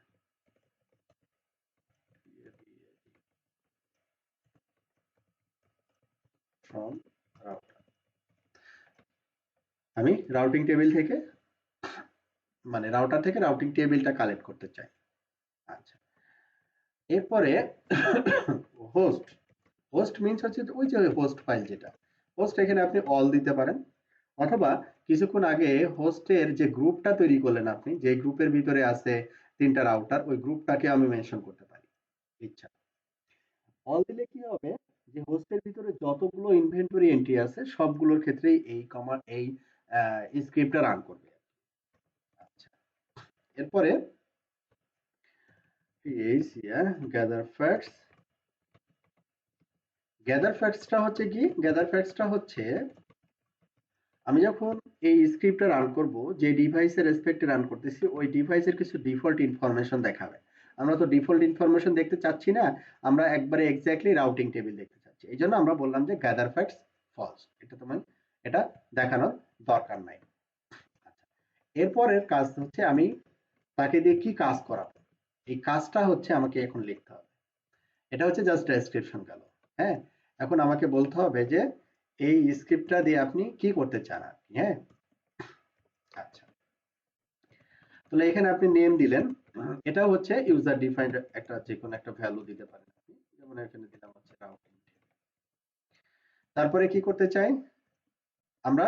from router, আমি রাউটিং টেবিল থেকে মানে রাউটার থেকে রাউটিং টেবিলটা কালেক্ট করতে চাই। আচ্ছা, এরপরে হোস্ট, হোস্ট মিনস হচ্ছে ওই যে হোস্ট ফাইল যেটা, হোস্ট এখানে আপনি অল দিতে পারেন, অথবা কিছুক্ষণ আগে হোস্টের যে গ্রুপটা তৈরি করলেন আপনি, যে গ্রুপের ভিতরে আছে 3টা রাউটার, ওই গ্রুপটাকে আমি মেনশন করতে পারি ইচ্ছা। অল দিলে কি হবে, যে হোস্টের ভিতরে যতগুলো ইনভেন্টরি এন্ট্রি আছে সবগুলোর ক্ষেত্রেই এই কমান্ড, এই স্ক্রিপ্টটা রান করবে। আচ্ছা, এরপরে is here gather facts। Gather ফ্যাক্টসটা হচ্ছে কি, গ্যাদার ফ্যাক্টসটা হচ্ছে আমি যখন এই স্ক্রিপ্টটা রান করব, যে ডিভাইসের রেসপেক্টে রান করতেছি ওই ডিভাইসের কিছু ডিফল্ট ইনফরমেশন দেখাবে। আমরা তো ডিফল্ট ইনফরমেশন দেখতে চাচ্ছি না, আমরা একবারে এক্স্যাক্টলি রাউটিং টেবিল দেখতে চাচ্ছি, এই জন্য আমরা বললাম যে গ্যাদার ফ্যাক্টস ফলস, এটা তোমার এটা দেখানোর দরকার নাই। আচ্ছা, এরপরের কাজ হচ্ছে আমি তাকে দিয়ে কি কাজ করাবো, এই কাজটা হচ্ছে আমাকে এখন লিখতে হবে। এটা হচ্ছে জাস্ট ডেসক্রিপশন গেল। হ্যাঁ, এখন আমাকে বলতে হবে যে এই স্ক্রিপ্টটা দিয়ে আপনি কি করতে চান আর কি। হ্যাঁ, আচ্ছা, তাহলে এখানে আপনি নেম দিলেন, এটা হচ্ছে ইউজার ডিফাইন্ড একটা যে কোনো একটা ভ্যালু দিতে পারেন আপনি, যেমন এখানে দিলাম হচ্ছে রাউটিং। তারপরে কি করতে চাই আমরা,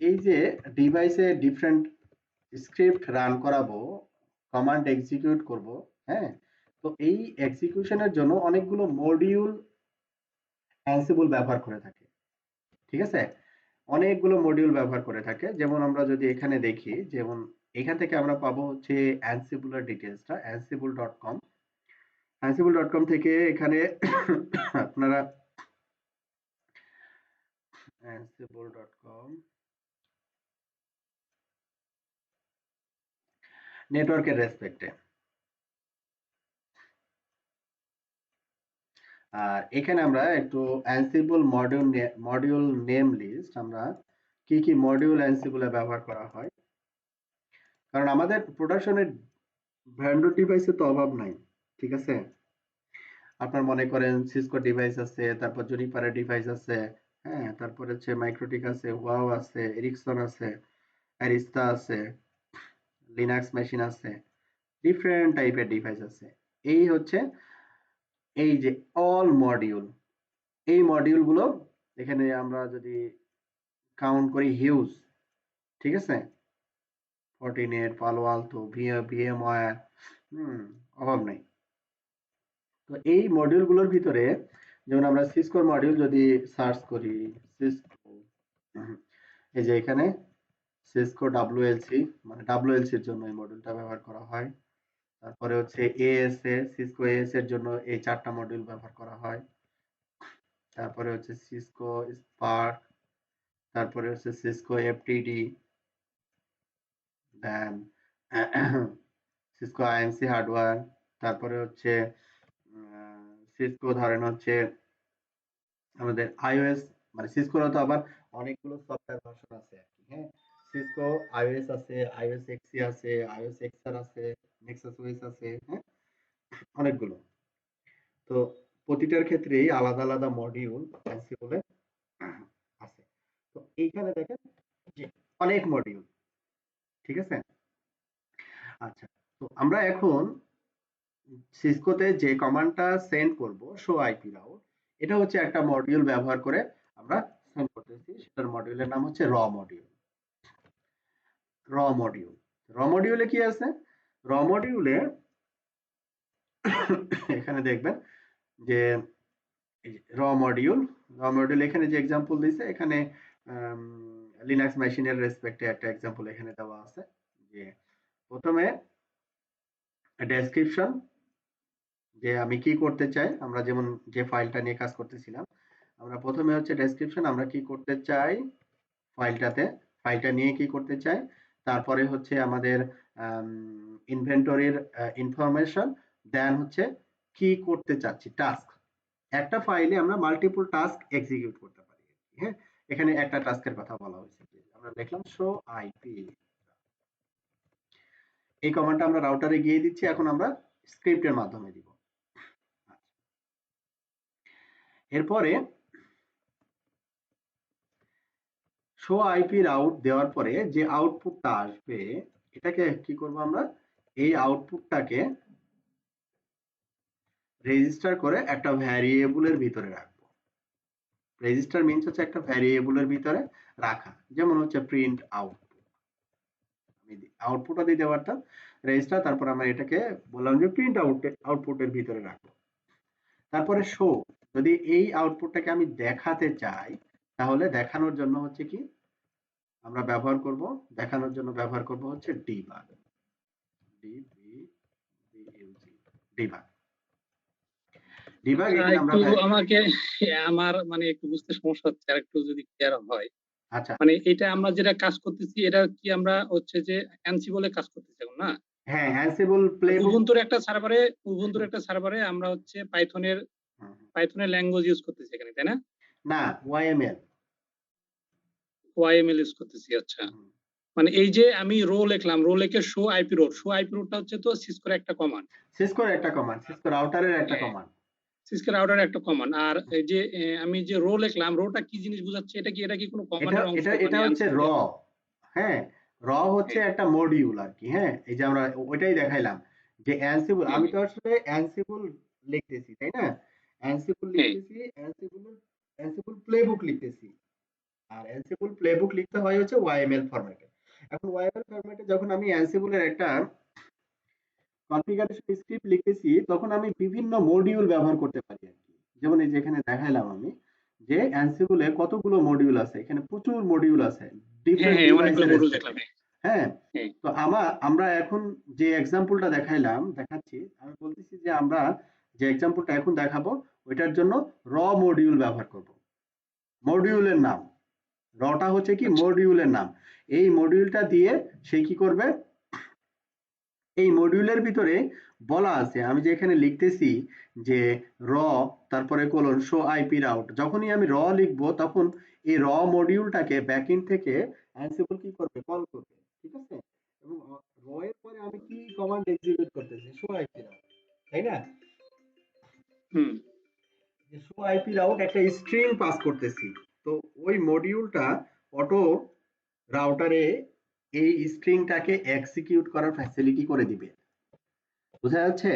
এই যে ডিভাইসে ডিফারেন্ট স্ক্রিপ্ট রান করাবো, কমান্ড এক্সিকিউট করব। হ্যাঁ, তো এই এক্সিকিউশনের জন্য অনেকগুলো মডিউল অ্যানসিবল ব্যবহার করে থাকে। ঠিক আছে, অনেকগুলো মডিউল ব্যবহার করে থাকে। যেমন আমরা যদি এখানে দেখি, যেমন এখান থেকে আমরা পাবো হচ্ছে অ্যানসিবলের ডিটেলসটা ansible.com। ansible.com থেকে এখানে আপনারা ansible.com নেটওয়ার্কের রেসপেক্টে, আর এখানে আমরা একটু অ্যানসিবল মডিউল নেম লিস্ট, আমরা কি কি মডিউল অ্যানসিবলে ব্যবহার করা হয়, কারণ আমাদের প্রোডাকশনের ভ্যান্ডর ডিভাইসে তো অভাব নাই। ঠিক আছে, আপনার মনে করেন সিসকো ডিভাইস আছে, তারপর জুনিপারের ডিভাইস আছে, হ্যাঁ, তারপর হচ্ছে মাইক্রোটিক আছে, ওয়াও আছে, এরিকসন আছে, অ্যারিস্তা আছে, লিনাক্স মেশিন আছে, ডিফারেন্ট টাইপের ডিভাইস আছে। এই হচ্ছে এই যে অল মডিউল, এই মডিউল গুলো এখানে আমরা যদি কাউন্ট করি হিউজ। ঠিক আছে, ফর্টিনেট, পালো আলতো, ভিএমওয়্যার, অভাব নাই। তো এই মডিউল গুলোর ভিতরে যেমন আমরা সিসকোর মডিউল যদি সার্চ করি, সিসকো, এই যে এখানে সিসকো ডাব্লিউএলসি, মানে ডাব্লিউএলসি এর জন্য এই মডিউলটা ব্যবহার করা হয়। তারপরে হচ্ছে এএসএ, সিসকো এএস এর জন্য এই 4টা মডিউল ব্যবহার করা হয়। তারপরে হচ্ছে সিসকো স্পার্ক, তারপরে হচ্ছে সিসকো এফটিডি, দেন সিসকো আইএমসি হার্ডওয়্যার, তারপরে হচ্ছে সিসকো ধরেন হচ্ছে আমাদের আইওএস, মানে সিসকোর তো আবার অনেকগুলো সফটওয়্যার ভার্সন আছে আর কি। হ্যাঁ, সিসকো আইওএস আছে, আইওএস এক্সি আছে, আইওএস এক্সআর আছে, নেক্সাস ওএস আছে, হ্যাঁ, অনেকগুলো। তো প্রতিটার ক্ষেত্রেই আলাদা আলাদা মডিউল অ্যানসিবলে আছে। তো এইখানে দেখেন যে অনেক মডিউল। ঠিক আছে, আচ্ছা, তো আমরা এখন সিসকোতে যে কমান্ডটা সেন্ড করব, শো আইপি রাউট, এটা হচ্ছে একটা মডিউল ব্যবহার করে আমরা সেন্ড করতেছি, সেটার মডিউলের নাম হচ্ছে র মডিউল। র মডিউল, র মডিউলে কি আছে, র মডিউলে এখানে দেখবেন যে র মডিউল, র মডিউল এখানে যে এক্সাম্পল দিয়েছে, এখানে লিনাক্স মেশিনের রেসপেক্টে একটা এক্সাম্পল এখানে দেওয়া আছে। যে প্রথমে ডেসক্রিপশন, যে আমি কি করতে চাই, আমরা যেমন যে ফাইলটা নিয়ে কাজ করতেছিলাম, আমরা প্রথমে হচ্ছে ডেসক্রিপশন, আমরা কি করতে চাই ফাইলটাতে, ফাইলটা নিয়ে কি করতে চাই, তারপরে হচ্ছে আমাদের ইনভেন্টরির ইনফরমেশন, দেন হচ্ছে কি করতে চাচ্ছি টাস্ক। একটা ফাইলে আমরা মাল্টিপল টাস্ক এক্সিকিউট করতে পারি। হ্যাঁ, এখানে একটা টাস্কের কথা বলা হয়েছে, আমরা লিখলাম শো আইপি, এই কমান্ডটা আমরা রাউটারে গিয়ে দিচ্ছি, এখন আমরা স্ক্রিপ্টের মাধ্যমে দিব। এরপরে শো আইপি রাউট দেওয়ার পরে যে আউটপুটটা আসবে, এটাকে কি করব আমরা, এই আউটপুটটাকে রেজিস্টার করে একটা ভ্যারিয়েবলের ভিতরে রাখবো। রেজিস্টার মিনস হচ্ছে একটা ভ্যারিয়েবলের ভিতরে রাখা, যেমন হচ্ছে প্রিন্ট আউট, আমি আউটপুটও দিতে পারতাম রেজিস্টার, তারপর আমরা এটাকে বললাম যে প্রিন্ট আউটপুটের ভিতরে রাখবো। তারপরে শো, যদি এই আউটপুটটাকে আমি দেখাতে চাই তাহলে দেখানোর জন্য হচ্ছে কি আমরা ব্যবহার করব, দেখানোর জন্য ব্যবহার করব হচ্ছে ডিবাগ, ডিবিইউজি, ডিবাগ। ডিবাগ আচ্ছা, এখানে আমরা একটু আমাকে আমার মানে একটু বুঝতে সমস্যা হচ্ছে, আর একটু যদি ক্লিয়ার হয়। আচ্ছা, মানে এটা আমরা যেটা কাজ করতেছি, এটা কি আমরা হচ্ছে যে অ্যানসিবলে কাজ করতেছি এখন, না? হ্যাঁ অ্যানসিবল প্লেবুক। উবুন্তুর একটা সার্ভারে আমরা হচ্ছে পাইথনের ল্যাঙ্গুয়েজ ইউজ করতেছি এখানে, তাই না? না, ওয়াইএমএল। ওয়াইএমএল ইউজ করতেছি, আচ্ছা। মানে এই যে আমি রো লিখলাম, রো লিখে শো আইপি রোডটা হচ্ছে তো সিসকোর একটা কমান্ড। সিসকোর একটা কমান্ড, সিসকো রাউটারের একটা হ্যাঁ, কমান্ড। সিসকো রাউটারের একটা কমান্ড। আর এই যে আমি যে রো লিখলাম, রোটা কি জিনিস বোঝাচ্ছে? এটা কি কোনো এটা কমান্ডের অংশ, এটা এটা মানে হচ্ছে র। আনসিবলের? হ্যাঁ, র হচ্ছে হ্যাঁ, একটা মডিউল আর কি। হ্যাঁ, এই যে আমরা ওইটাই দেখাইলাম যে অ্যানসিবল, হ্যাঁ, আমি তো আসলে অ্যানসিবল লিখতেছি তাই না, অ্যানসিবল হ্যাঁ। লিখতেছি, অ্যানসিবল প্লেবুক লিখতেছি। আর অ্যানসিবল প্লেবুক লিখতে হয় হচ্ছে ওয়াইএমএল ফরম্যাটে। এখন ওয়াইএমএল ফরম্যাটে যখন আমি অ্যানসিবলের একটা কনফিগারেশন স্ক্রিপ্ট লিখতেছি তখন আমি বিভিন্ন মডিউল ব্যবহার করতে পারি আর কি। যেমন এই যে এখানে দেখাইলাম আমি যে অ্যানসিবলে কতগুলো মডিউল আছে, এখানে প্রচুর মডিউল আছে হ্যাঁ, ডিফারেন্ট হ্যাঁ, অনেকগুলো ডিভাইসের মডিউল দেখলাম। রেসপেক্টে। হ্যাঁ, হ্যাঁ, তো আমরা এখন যে এক্সাম্পলটা দেখাচ্ছি, আমি বলতেছি যে আমরা যে এক্সাম্পলটা এখন দেখাবো ওইটার জন্য র মডিউল ব্যবহার করব। মডিউলের নাম রটা হচ্ছে কি আচ্ছা, মডিউলের নাম। এই মডিউলটা দিয়ে সে কি করবে, এই মডিউলের ভিতরে বলা আছে, আমি যে এখানে লিখতেছি যে র তারপরে কোলন শো আইপি রাউট, যখনই আমি র লিখবো তখন এই র মডিউলটাকে ব্যাকএন্ড থেকে অ্যানসিবল কি করবে, কল করবে। ঠিক আছে, এবং র এর পরে আমি কি কমান্ড এক্সিকিউট করতেছি, শো আইপি রাউট, তাই না? হুম, যে শো আইপি রাউট একটা স্ট্রিং পাস করতেছি, তো ওই মডিউলটা অটো রাউটারে এই স্ট্রিংটাকে এক্সিকিউট করার ফ্যাসিলিটি করে দিবে। বোঝা যাচ্ছে?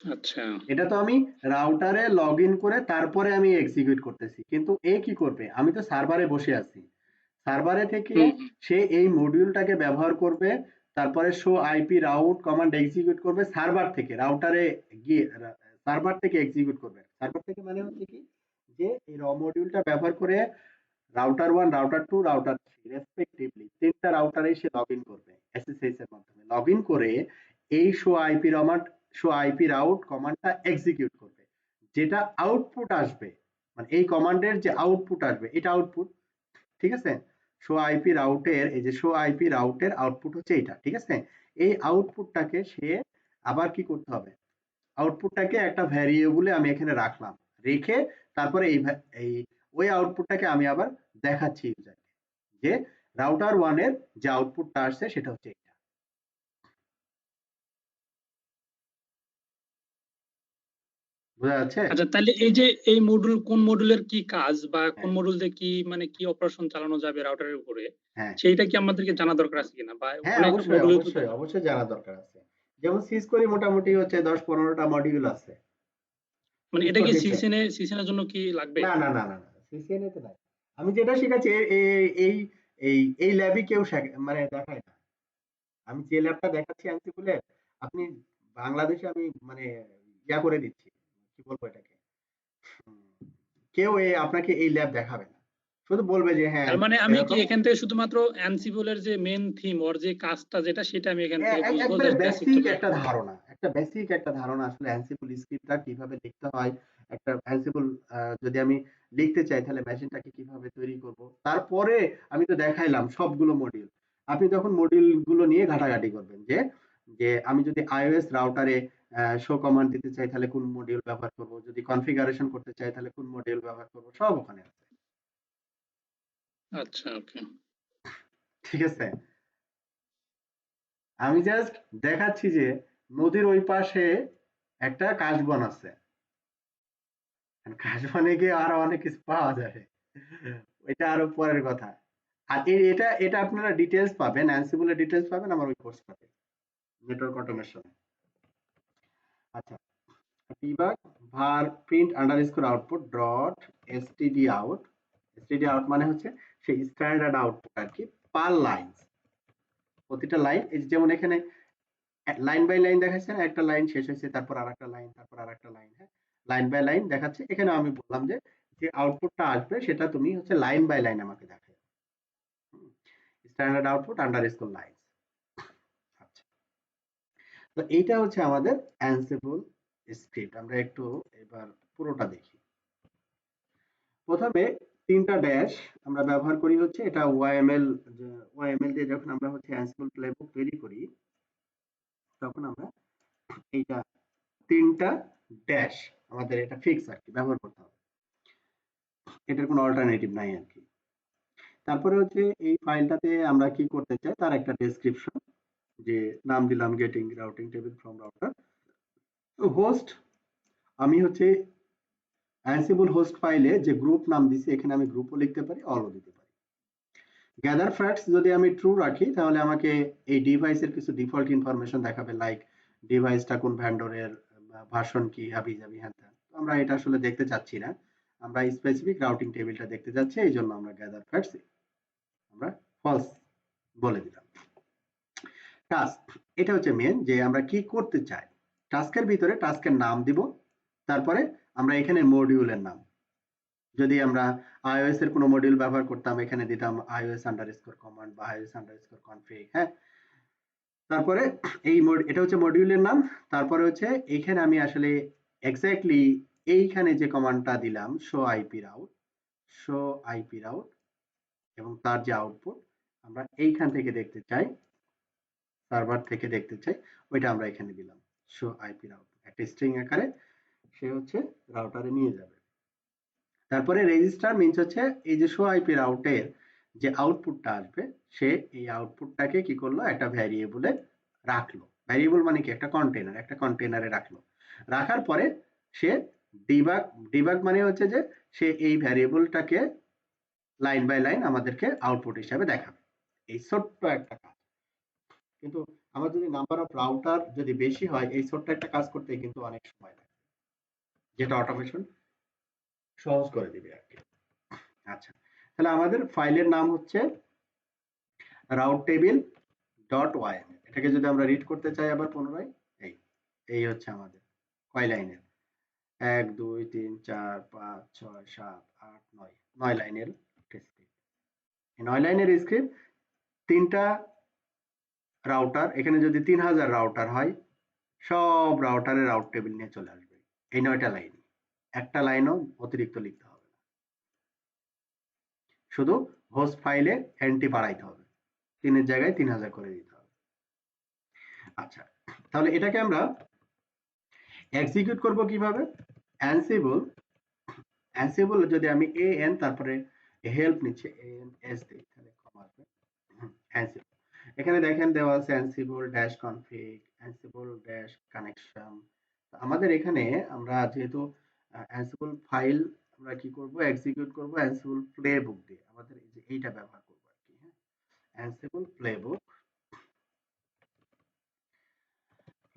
আচ্ছা। এটা তো আমি রাউটারে লগ ইন করে তারপরে আমি এক্সিকিউট করতেছি, কিন্তু এ কি করবে, আমি তো সার্ভারে বসে আছি, সার্ভারে থেকে হুম, হুম। সে এই মডিউলটাকে ব্যবহার করবে, তারপরে show IP route command execute করবে সার্ভার থেকে, রাউটারে গিয়ে সার্ভার থেকে এক্সিকিউট করবে। সার্ভার থেকে মানে হচ্ছে কি যে এই র মডিউলটা ব্যবহার করে রাউটার 1, রাউটার 2, রাউটার 3 রেসপেক্টিভলি তিনটা রাউটারে সে লগ ইন করবে এসএসএস এর মাধ্যমে। লগ ইন করে এই শো আইপি রাউট কমান্ডটা এক্সিকিউট করবে। যেটা আউটপুট আসবে, মানে এই কমান্ডের যে আউটপুট আসবে এটা আউটপুট। ঠিক আছে, শো আইপি রাউটের এই যে শো আইপি রাউটের আউটপুট হচ্ছে এইটা। ঠিক আছে, এই আউটপুটটাকে সে আবার কি করতে হবে, আউটপুটটাকে একটা ভ্যারিয়েবলে আমি এখানে রাখলাম, রেখে তারপরে এই ওই আউটপুটটাকে আমি আবার দেখাচ্ছি ইউজারকে যে রাউটার 1 এর যে আউটপুটটা আসছে সেটা হচ্ছে এটা। বোঝা যাচ্ছে? আচ্ছা, তাহলে এই যে এই মডিউল, কোন মডিউলের কি কাজ, বা কোন হ্যাঁ, মডিউল দিয়ে কি মানে কি অপারেশন চালানো যাবে রাউটারের উপরে, হ্যাঁ, সেইটা কি আমাদেরকে জানা দরকার আছে কিনা? বা হ্যাঁ, অনেক অবশ্যই মডিউল তো অবশ্যই অবশ্যই জানা দরকার আছে। যেমন সিসকোরই মোটামুটি হচ্ছে 10-15টা মডিউল আছে। মানে এটা সিসকো কি সিস্টেম, সিসিএন এর জন্য কি লাগবে? না না না না না, সিসিএনএ তে নাই। আমি যেটা শিখাচ্ছি এই এই এই ল্যাবে কেউ মানে দেখায় না। আমি যে ল্যাবটা দেখাচ্ছি অ্যানসিবলের, আপনি বাংলাদেশে আমি মানে ইয়া করে দিচ্ছি, কি বলবো এটাকে, উম, কেউ আপনাকে এই ল্যাব দেখাবে না, শুধু বলবে যে হ্যাঁ তার মানে আমি কি এরকম। এখান থেকে শুধুমাত্র অ্যানসিবলের যে মেন থিম, ওর যে কাজটা যেটা, সেটা আমি এখান থেকে বুঝবো, একবারে জাস্ট বেসিক বেসিকটুকু একটা একটু? ধারণা, একটা ধারণা আসলে অ্যানসিবল স্ক্রিপ্টটা কিভাবে লিখতে হয়, একটা অ্যানসিবল যদি আমি লিখতে চাই তাহলে মেশিনটাকে কিভাবে তৈরি করব, তারপরে আমি তো দেখাইলাম সবগুলো মডিউল। আপনি তখন মডিউল গুলো নিয়ে ঘাটাঘাটি করবেন যে যে আমি যদি আইওএস রাউটারে শো কমান্ড দিতে চাই তাহলে কোন মডিউল ব্যবহার করব, যদি কনফিগারেশন করতে চাই তাহলে কোন মডিউল ব্যবহার করব, সব ওখানে আছে। আচ্ছা, ওকে। ঠিক আছে, আমি জাস্ট দেখাচ্ছি যে নদীর ওই পাশে একটা কাশবন আছে, কাশবনে গিয়ে আরো অনেক কিছু পাওয়া যাবে, ওইটা আরো পরের কথা। আর এটা এটা আপনারা ডিটেলস পাবেন, অ্যানসিবলের ডিটেলস পাবেন আমার ওই কোর্স পাবেন, নেটওয়ার্ক অটোমেশন। আচ্ছা, debug var print underscore output dot std out মানে হচ্ছে সেই স্ট্যান্ডার্ড আউটপুট আর কি পার লাইন, প্রতিটা লাইন যেমন এখানে লাইন বাই লাইন দেখাচ্ছে না, একটা লাইন শেষ হয়েছে তারপর আরেকটা লাইন তারপর আরেকটা লাইন, হ্যাঁ লাইন বাই লাইন দেখাচ্ছে। এখানে আমি বললাম যে যে আউটপুটটা আসবে সেটা তুমি হচ্ছে লাইন বাই লাইন আমাকে দেখায়, স্ট্যান্ডার্ড আউটপুট আন্ডারস্কোর লাইন। আচ্ছা, তো এইটা হচ্ছে আমাদের অ্যানসিবল স্ক্রিপ্ট। আমরা একটু এবার পুরোটা দেখি। প্রথমে তিনটা ড্যাশ আমরা ব্যবহার করি হচ্ছে এটা ওয়াইএমএল দিয়ে যখন আমরা হচ্ছে অ্যানসিবল প্লেবুক তৈরি করি তখন আমরা এইটা তিনটা ড্যাশ আমাদের এটা ফিক্স আর কি ব্যবহার করতে হবে, এটার কোনো অল্টারনেটিভ নাই আর কি। তারপরে হচ্ছে এই ফাইলটাতে আমরা কি করতে চাই তার একটা ডেসক্রিপশন, যে নাম দিলাম getting routing table from router. Host আমি হচ্ছে অ্যানসিবল হোস্ট ফাইলে যে গ্রুপ নাম দিছি এখানে আমি গ্রুপও লিখতে পারি, অলও দিতে পারি। গ্যাদার ফ্যাক্টস যদি আমি ট্রু রাখি তাহলে আমাকে এই ডিভাইসের কিছু ডিফল্ট ইনফরমেশন দেখাবে, লাইক ডিভাইসটা কোন ভ্যান্ডরের, ভার্সন কি, হাবি জাবি হ্যান ত্যান। আমরা এটা আসলে দেখতে চাচ্ছি না, আমরা স্পেসিফিক রাউটিং টেবিলটা দেখতে যাচ্ছি, এই জন্য আমরা গ্যাদার ফ্যাক্টস আমরা ফলস বলে দিলাম। টাস্ক এটা হচ্ছে মেন, যে আমরা কি করতে চাই। টাস্কের ভিতরে টাস্কের নাম দিব, তারপরে আমরা এখানে মডিউলের নাম, যদি আমরা iOS এর কোনো মডিউল ব্যবহার করতাম এখানে দিতাম iOS আন্ডারস্কোর কমান্ড বা iOS আন্ডারস্কোর কনফিগ, হ্যাঁ। তারপরে এটা হচ্ছে মডিউলের নাম। তারপরে হচ্ছে এইখানে আমি আসলে এক্স্যাক্টলি এইখানে যে কমান্ডটা দিলাম শো আইপি রাউট এবং তার যে আউটপুট আমরা এইখান থেকে দেখতে চাই, সার্ভার থেকে দেখতে চাই, ওইটা আমরা এখানে দিলাম শো আইপি রাউট, একটা স্ট্রিং আকারে সে হচ্ছে রাউটারে নিয়ে যাবে। তারপরে রেজিস্টার মিনস হচ্ছে এই যে শো আইপি রাউটের যে আউটপুটটা আসবে সে এই আউটপুটটাকে কি করলো একটা ভ্যারিয়েবলে রাখলো। ভ্যারিয়েবল মানে কি একটা কন্টেনারে রাখলো। রাখার পরে সে ডিবাগ মানে হচ্ছে যে সে এই ভ্যারিয়েবলটাকে লাইন বাই লাইন আমাদেরকে আউটপুট হিসাবে দেখাবে। এই ছোট্ট একটা কাজ, কিন্তু আমার যদি নাম্বার অফ রাউটার যদি বেশি হয় এই ছোট্ট একটা কাজ করতে কিন্তু অনেক সময় লাগে, যেটা অটোমেশন সহজ করে দিবে আর কি। আচ্ছা, তাহলে আমাদের ফাইলের নাম হচ্ছে রাউট টেবিল ডট ওয়াইএমএল। এটাকে যদি আমরা রিড করতে চাই আবার পুনরায়, এই এই হচ্ছে আমাদের কয় লাইনের, 1 2 3 4 5 6 7 8 9 9 লাইনের স্ক্রিপ্ট। এই 9 লাইনের স্ক্রিপ্ট, তিনটা রাউটার, এখানে যদি 3000 রাউটার হয় সব রাউটারের রাউট টেবিল নিয়ে চলে আসবে এই 9টা লাইন, একটা লাইনও অতিরিক্ত লিখতে হবে না, শুধু হোস্ট ফাইলে এন্ট্রি বাড়াইতে হবে, 3 এর জায়গায় 3000 করে দিতে হবে। আচ্ছা, তাহলে এটাকে আমরা এক্সিকিউট করব কিভাবে। অ্যানসিবল যদি আমি an তারপরে হেল্প নিচ্ছে ans দিই তাহলে কম আসবে। অ্যানসিবল এখানে দেখেন দেওয়া আছে অ্যানসিবল ড্যাশ কনফিগ অ্যানসিবল ড্যাশ কানেকশন। আমাদের এখানে আমরা যেহেতু অ্যানসিবল ফাইল আমরা কি করব এক্সিকিউট করব অ্যানসিবল প্লেবুক দিয়ে, আমাদের এই যে এইটা ব্যবহার করব আর কি, হ্যাঁ। অ্যানসিবল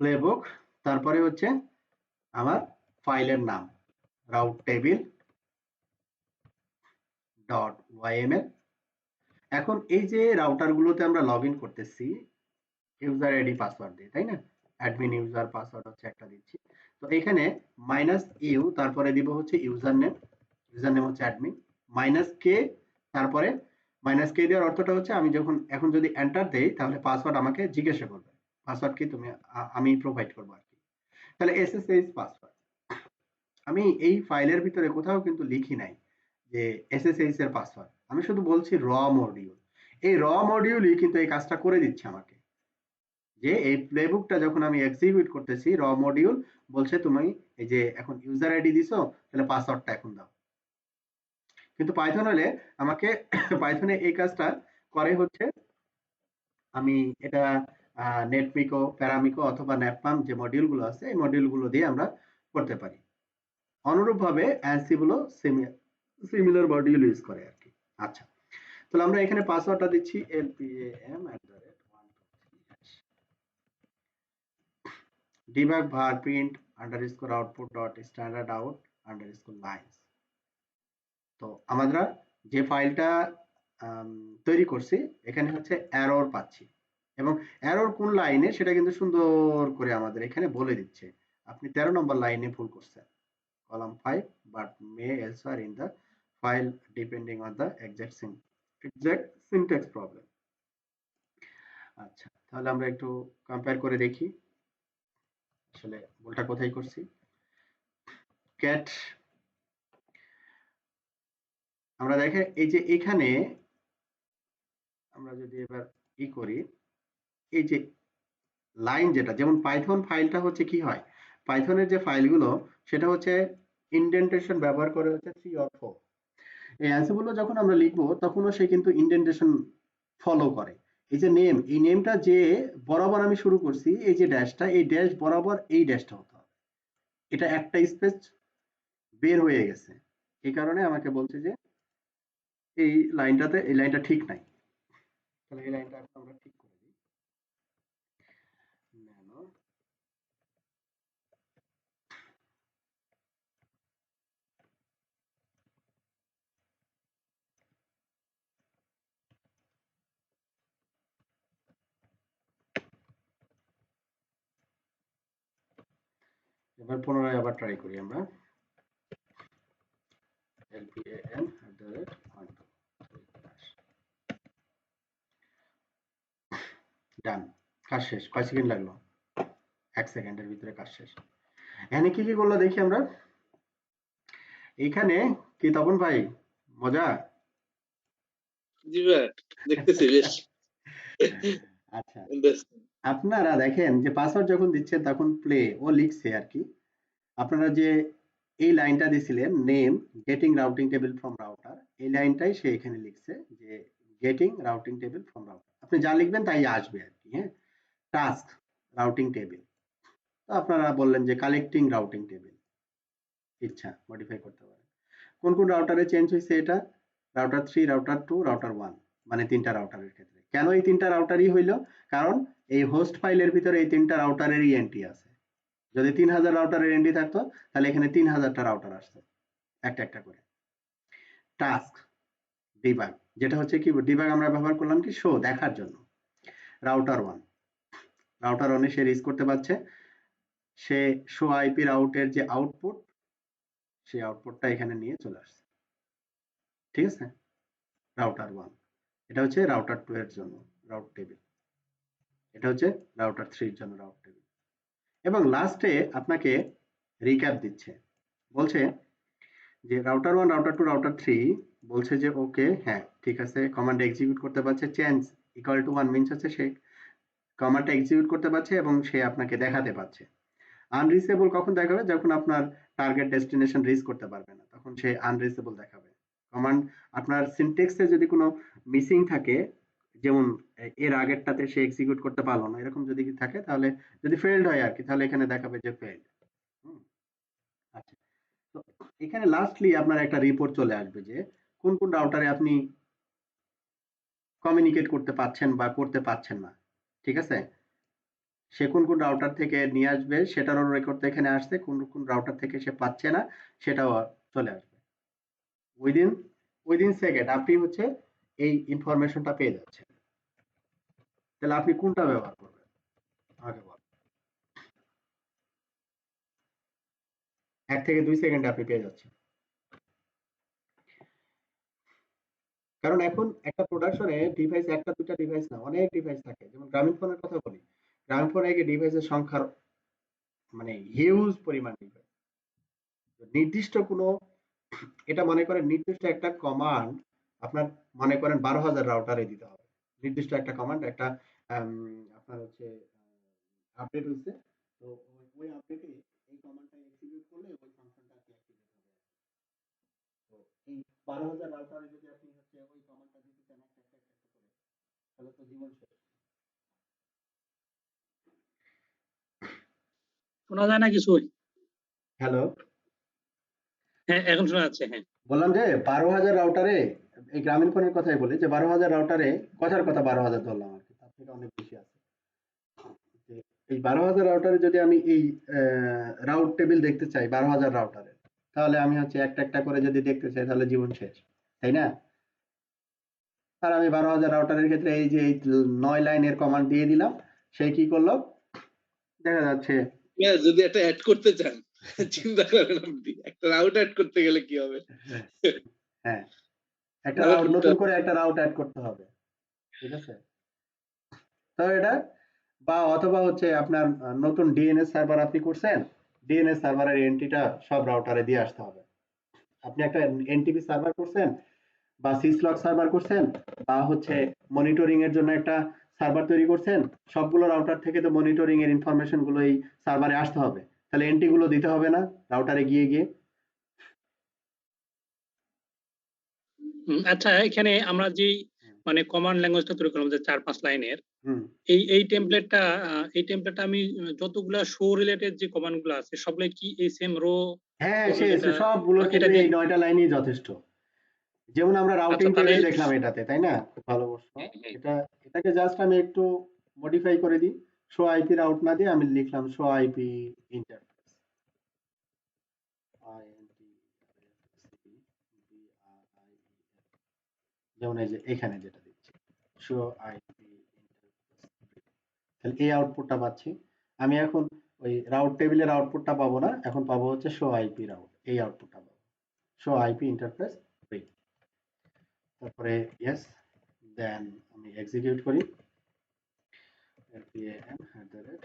প্লেবুক তারপরে হচ্ছে আমার ফাইলের নাম রাউট টেবিল ডট ওয়াইএমএল। এখন এই যে রাউটার গুলোতে আমরা লগ ইন করতেছি ইউজার আইডি পাসওয়ার্ড দিয়ে, তাই না, অ্যাডমিন ইউজার পাসওয়ার্ড হচ্ছে একটা দিচ্ছি। তো এখানে -ইউ তারপরে দিব হচ্ছে ইউজার নেম হচ্ছে অ্যাডমিন, -কে তারপরে -কে দেওয়ার অর্থটা হচ্ছে আমি যখন এখন যদি এন্টার দেই তাহলে পাসওয়ার্ড আমাকে জিজ্ঞাসা করবে পাসওয়ার্ড কি তুমি আমি প্রোভাইড করবো আর কি। তাহলে এসএসএইচ পাসওয়ার্ড আমি এই ফাইলের ভিতরে কোথাও কিন্তু লিখি নাই যে এসএসএইচ এর পাসওয়ার্ড, আমি শুধু বলছি র মডিউল। এই র মডিউলই কিন্তু এই কাজটা করে দিচ্ছে আমাকে, যে এই প্লেবুকটা যখন আমি এক্সিকিউট করতেছি র মডিউল বলছে তুমি এই যে এখন ইউজার আইডি দিছো তাহলে পাসওয়ার্ডটা এখন দাও। কিন্তু পাইথন হলে আমাকে পাইথনে এই কাজটা করে হচ্ছে আমি এটা নেটমিকো প্যারামিকো অথবা ন্যাপপাম যে মডিউলগুলো আছে এই মডিউলগুলো দিয়ে আমরা করতে পারি। অনুরূপভাবে অ্যানসিবলও সিমিলার মডিউল ইউজ করে আর কি। আচ্ছা, তাহলে আমরা এখানে পাসওয়ার্ডটা দিচ্ছি lpam@123#। debug var print underscore output dot standard out underscore lines। তো আমরা যে ফাইলটা তৈরি করছি এখানে হচ্ছে এরর পাচ্ছি, এবং এরর কোন লাইনে সেটা কিন্তু সুন্দর করে আমাদের এখানে বলে দিচ্ছে। আপনি 13 নম্বর লাইনে ভুল করছেন, column 5 but may elsewhere in the file depending on the exact syntax problem। আচ্ছা, তাহলে আমরা একটু কম্পেয়ার করে দেখি আসলে ভুলটা কোথায় করছি। ক্যাট আমরা দেখে এই যে এখানে আমরা যদি এবার করি, এই যে লাইন যেটা, যেমন পাইথন ফাইলটা হচ্ছে কি হয়, পাইথনের যে ফাইলগুলো সেটা হচ্ছে ইন্ডেন্টেশন ব্যবহার করে হচ্ছে 3 or 4। এই অ্যান্সারগুলো যখন আমরা লিখবো তখনও সে কিন্তু ইন্ডেন্টেশন ফলো করে। এই যে নেম, এই নেমটা যে বরাবর আমি শুরু করছি, এই যে ড্যাশটা, এই ড্যাশ বরাবর এই ড্যাশটা হতে হবে, এটা একটা স্পেস বের হয়ে গেছে, এই কারণে আমাকে বলছে যে এই লাইনটাতে এই লাইনটা ঠিক নাই। তাহলে এই লাইনটা এখন আমরা ঠিক করে দিই। ন্যানো এবার পুনরায় আবার ট্রাই করি আমরা, ডান, কাজ শেষ। কয় সেকেন্ড লাগলো? 1 সেকেন্ডের ভিতরে কাজ শেষ। এখানে কি কি করলো দেখি আমরা। এইখানে কি তপন ভাই মজা? জি ভাই, দেখতেছি বেশ। আচ্ছা, বেশ। আপনারা দেখেন যে পাসওয়ার্ড যখন দিচ্ছেন তখন প্লে ও লিখছে আর কি, আপনারা যে এই লাইনটা দিছিলেন name getting routing table from router, এই লাইনটাই সে এখানে লিখছে যে getting routing table from router. আপনি যা লিখবেন তাই আসবে আর কি। হ্যাঁ, টাস্ক রাউটিং টেবিল, তো আপনারা বললেন যে কালেক্টিং রাউটিং টেবিল, ইচ্ছা মডিফাই করতে পারেন। কোন কোন রাউটারে চেঞ্জ হয়েছে এটা? রাউটার 3, রাউটার 2, রাউটার 1, মানে তিনটা রাউটারের ক্ষেত্রে। কেন এই তিনটা রাউটারই হইলো? কারণ এই হোস্ট ফাইলের ভিতরে এই তিনটা রাউটারেরই এন্ট্রি আছে। যদি 3000 রাউটারের এন্ট্রি থাকতো তাহলে এখানে 3000টা রাউটার আসতো একটা একটা করে। টাস্ক ডিবাগ, যেটা হচ্ছে কি ডিবাগ আমরা ব্যবহার করলাম কি শো দেখার জন্য। রাউটার 1, রাউটার 1 এ সে রিচ করতে পারছে, সে শো আইপি রাউটের যে আউটপুট, সেই আউটপুটটা এখানে নিয়ে চলে আসছে। ঠিক আছে, রাউটার 1। এটা হচ্ছে রাউটার 2 এর জন্য রাউট টেবিল, এটা হচ্ছে রাউটার 3 এর জন্য রাউট টেবিল। এবং লাস্টে আপনাকে রিক্যাপ দিচ্ছে, বলছে যে রাউটার 1, রাউটার 2, রাউটার 3 বলছে যে ওকে, হ্যাঁ ঠিক আছে, কমান্ড এক্সিকিউট করতে পারছে। চেঞ্জ ইকুয়াল টু 1 মিন্স হচ্ছে সে কমান্ডটা এক্সিকিউট করতে পারছে এবং সে আপনাকে দেখাতে পারছে। আনরিচেবল কখন দেখাবে? যখন আপনার টার্গেট ডেস্টিনেশন রিচ করতে পারবে না, তখন সে আনরিচেবল দেখাবে। কমান্ড আপনার সিনট্যাক্সে যদি কোনো মিসিং থাকে, যেমন এর আগেরটাতে সে এক্সিকিউট করতে পারলো না, এরকম যদি থাকে তাহলে, যদি ফেইলড হয় আর কি, তাহলে এখানে দেখাবে যে ফেইলড। আচ্ছা, তো এখানে লাস্টলি আপনার একটা রিপোর্ট চলে আসবে যে কোন কোন রাউটারে আপনি কমিউনিকেট করতে পারছেন বা করতে পারছেন না। ঠিক আছে, সে কোন কোন রাউটার থেকে নিয়ে আসবে সেটারও রেকর্ড এখানে আসছে, কোন কোন রাউটার থেকে সে পাচ্ছে না সেটাও চলে আসবে। উইদিন উইদিন সেকেন্ড আপনি হচ্ছে এই ইনফরমেশনটা পেয়ে যাচ্ছেন। তাহলে আপনি কোনটা ব্যবহার করবেন আমাকে বল। 1 থেকে 2 সেকেন্ডে আপনি পেয়ে যাচ্ছেন। কারণ এখন একটা প্রোডাকশনে ডিভাইস একটা দুটা ডিভাইস না, অনেক ডিভাইস থাকে। যেমন গ্রামীণ ফোনের কথা বলি, গ্রামীণ ফোনে ডিভাইসের সংখ্যার মানে হিউজ পরিমাণ ডিভাইস। নির্দিষ্ট কোনো, এটা মনে করেন নির্দিষ্ট একটা কমান্ড আপনার মনে করেন 12,000 রাউটারে দিতে হবে। নির্দিষ্ট একটা কমান্ড, একটা আপনার হচ্ছে আপডেট হয়েছে, তো ওই আপডেটে এই কমান্ডটা এক্সিকিউট করলে ওই ফাংশনটা অ্যাক্টিভেট হবে। তো এই 12,000 রাউটারে যদি আপনি হচ্ছে ওই কমান্ডটা দিতে চান একটা একটা একটা করে, তাহলে তো জীবন শেষ। শোনা যায় না কিছুই? হ্যালো, হ্যাঁ, এখন শোনা যাচ্ছে। হ্যাঁ, বললাম যে 12,000 রাউটারে, এই গ্রামীণ ফোনের কথাই বলি, যে 12,000 রাউটারে কথার কথা 12,000 ধরলাম আর কি, তার থেকে অনেক বেশি আছে। যে এই 12,000 রাউটারে যদি আমি এই রাউট টেবিল দেখতে চাই 12,000 রাউটারের, তাহলে আমি হচ্ছে একটা একটা করে যদি দেখতে চাই তাহলে জীবন শেষ, তাই না? আর আমি 12,000 রাউটারের ক্ষেত্রে এই যে এই 9 লাইনের কমান্ড দিয়ে দিলাম, সে কি করলো দেখা যাচ্ছে। যদি একটা অ্যাড করতে চান চিন্তা করেন আপনি একটা রাউট অ্যাড করতে গেলে কি হবে? হ্যাঁ, একটা রাউট নতুন করে একটা রাউট অ্যাড করতে হবে, ঠিক আছে? তো এটা বা অথবা হচ্ছে আপনার নতুন ডিএনএস সার্ভার আপনি করছেন, ডিএনএস সার্ভারের এন্ট্রিটা সব রাউটারে দিয়ে আসতে হবে। আপনি একটা এনটিপি সার্ভার করছেন বা সিসলক সার্ভার করছেন বা হচ্ছে মনিটরিং এর জন্য একটা সার্ভার তৈরি করছেন, সবগুলো রাউটার থেকে তো মনিটরিং এর ইনফরমেশন গুলো এই সার্ভারে আসতে হবে, তাহলে এন্ট্রি গুলো দিতে হবে না রাউটারে গিয়ে গিয়ে। আচ্ছা, এখানে আমরা যে মানে কমান্ড ল্যাঙ্গুয়েজটা তৈরি করলাম যে 4-5 লাইনের, হুম এই টেমপ্লেটটা আমি যতগুলা শো রিলেটেড যে কমান্ড গুলো আছে সবগুলো কি এই সেম রো হ্যাঁ, যেটা সবগুলোর এটা ক্ষেত্রে দিয়ে? এই 9টা লাইনই যথেষ্ট। যেমন আমরা রাউটিং আচ্ছা, তাহলে টেবিল দেখলাম এটাতে, তাই না? খুব ভালো প্রশ্ন। এটাকে জাস্ট আমি একটু মডিফাই করে দিই, শো আইপি রাউট না দিয়ে আমি লিখলাম শো আইপি ইন্টারফেস, যেমন এই যে এখানে যেটা দিচ্ছি শো আইপি ইন্টারফেস, তাহলে এই আউটপুটটা পাচ্ছি। আমি এখন ওই রাউট টেবিলের আউটপুটটা পাবো না, এখন পাবো হচ্ছে শো আইপি রাউট, এই আউটপুটটা পাবো শো আইপি ইন্টারফেস। তারপরে ইয়েস, দেন আমি এক্সিকিউট করি LPAN@123।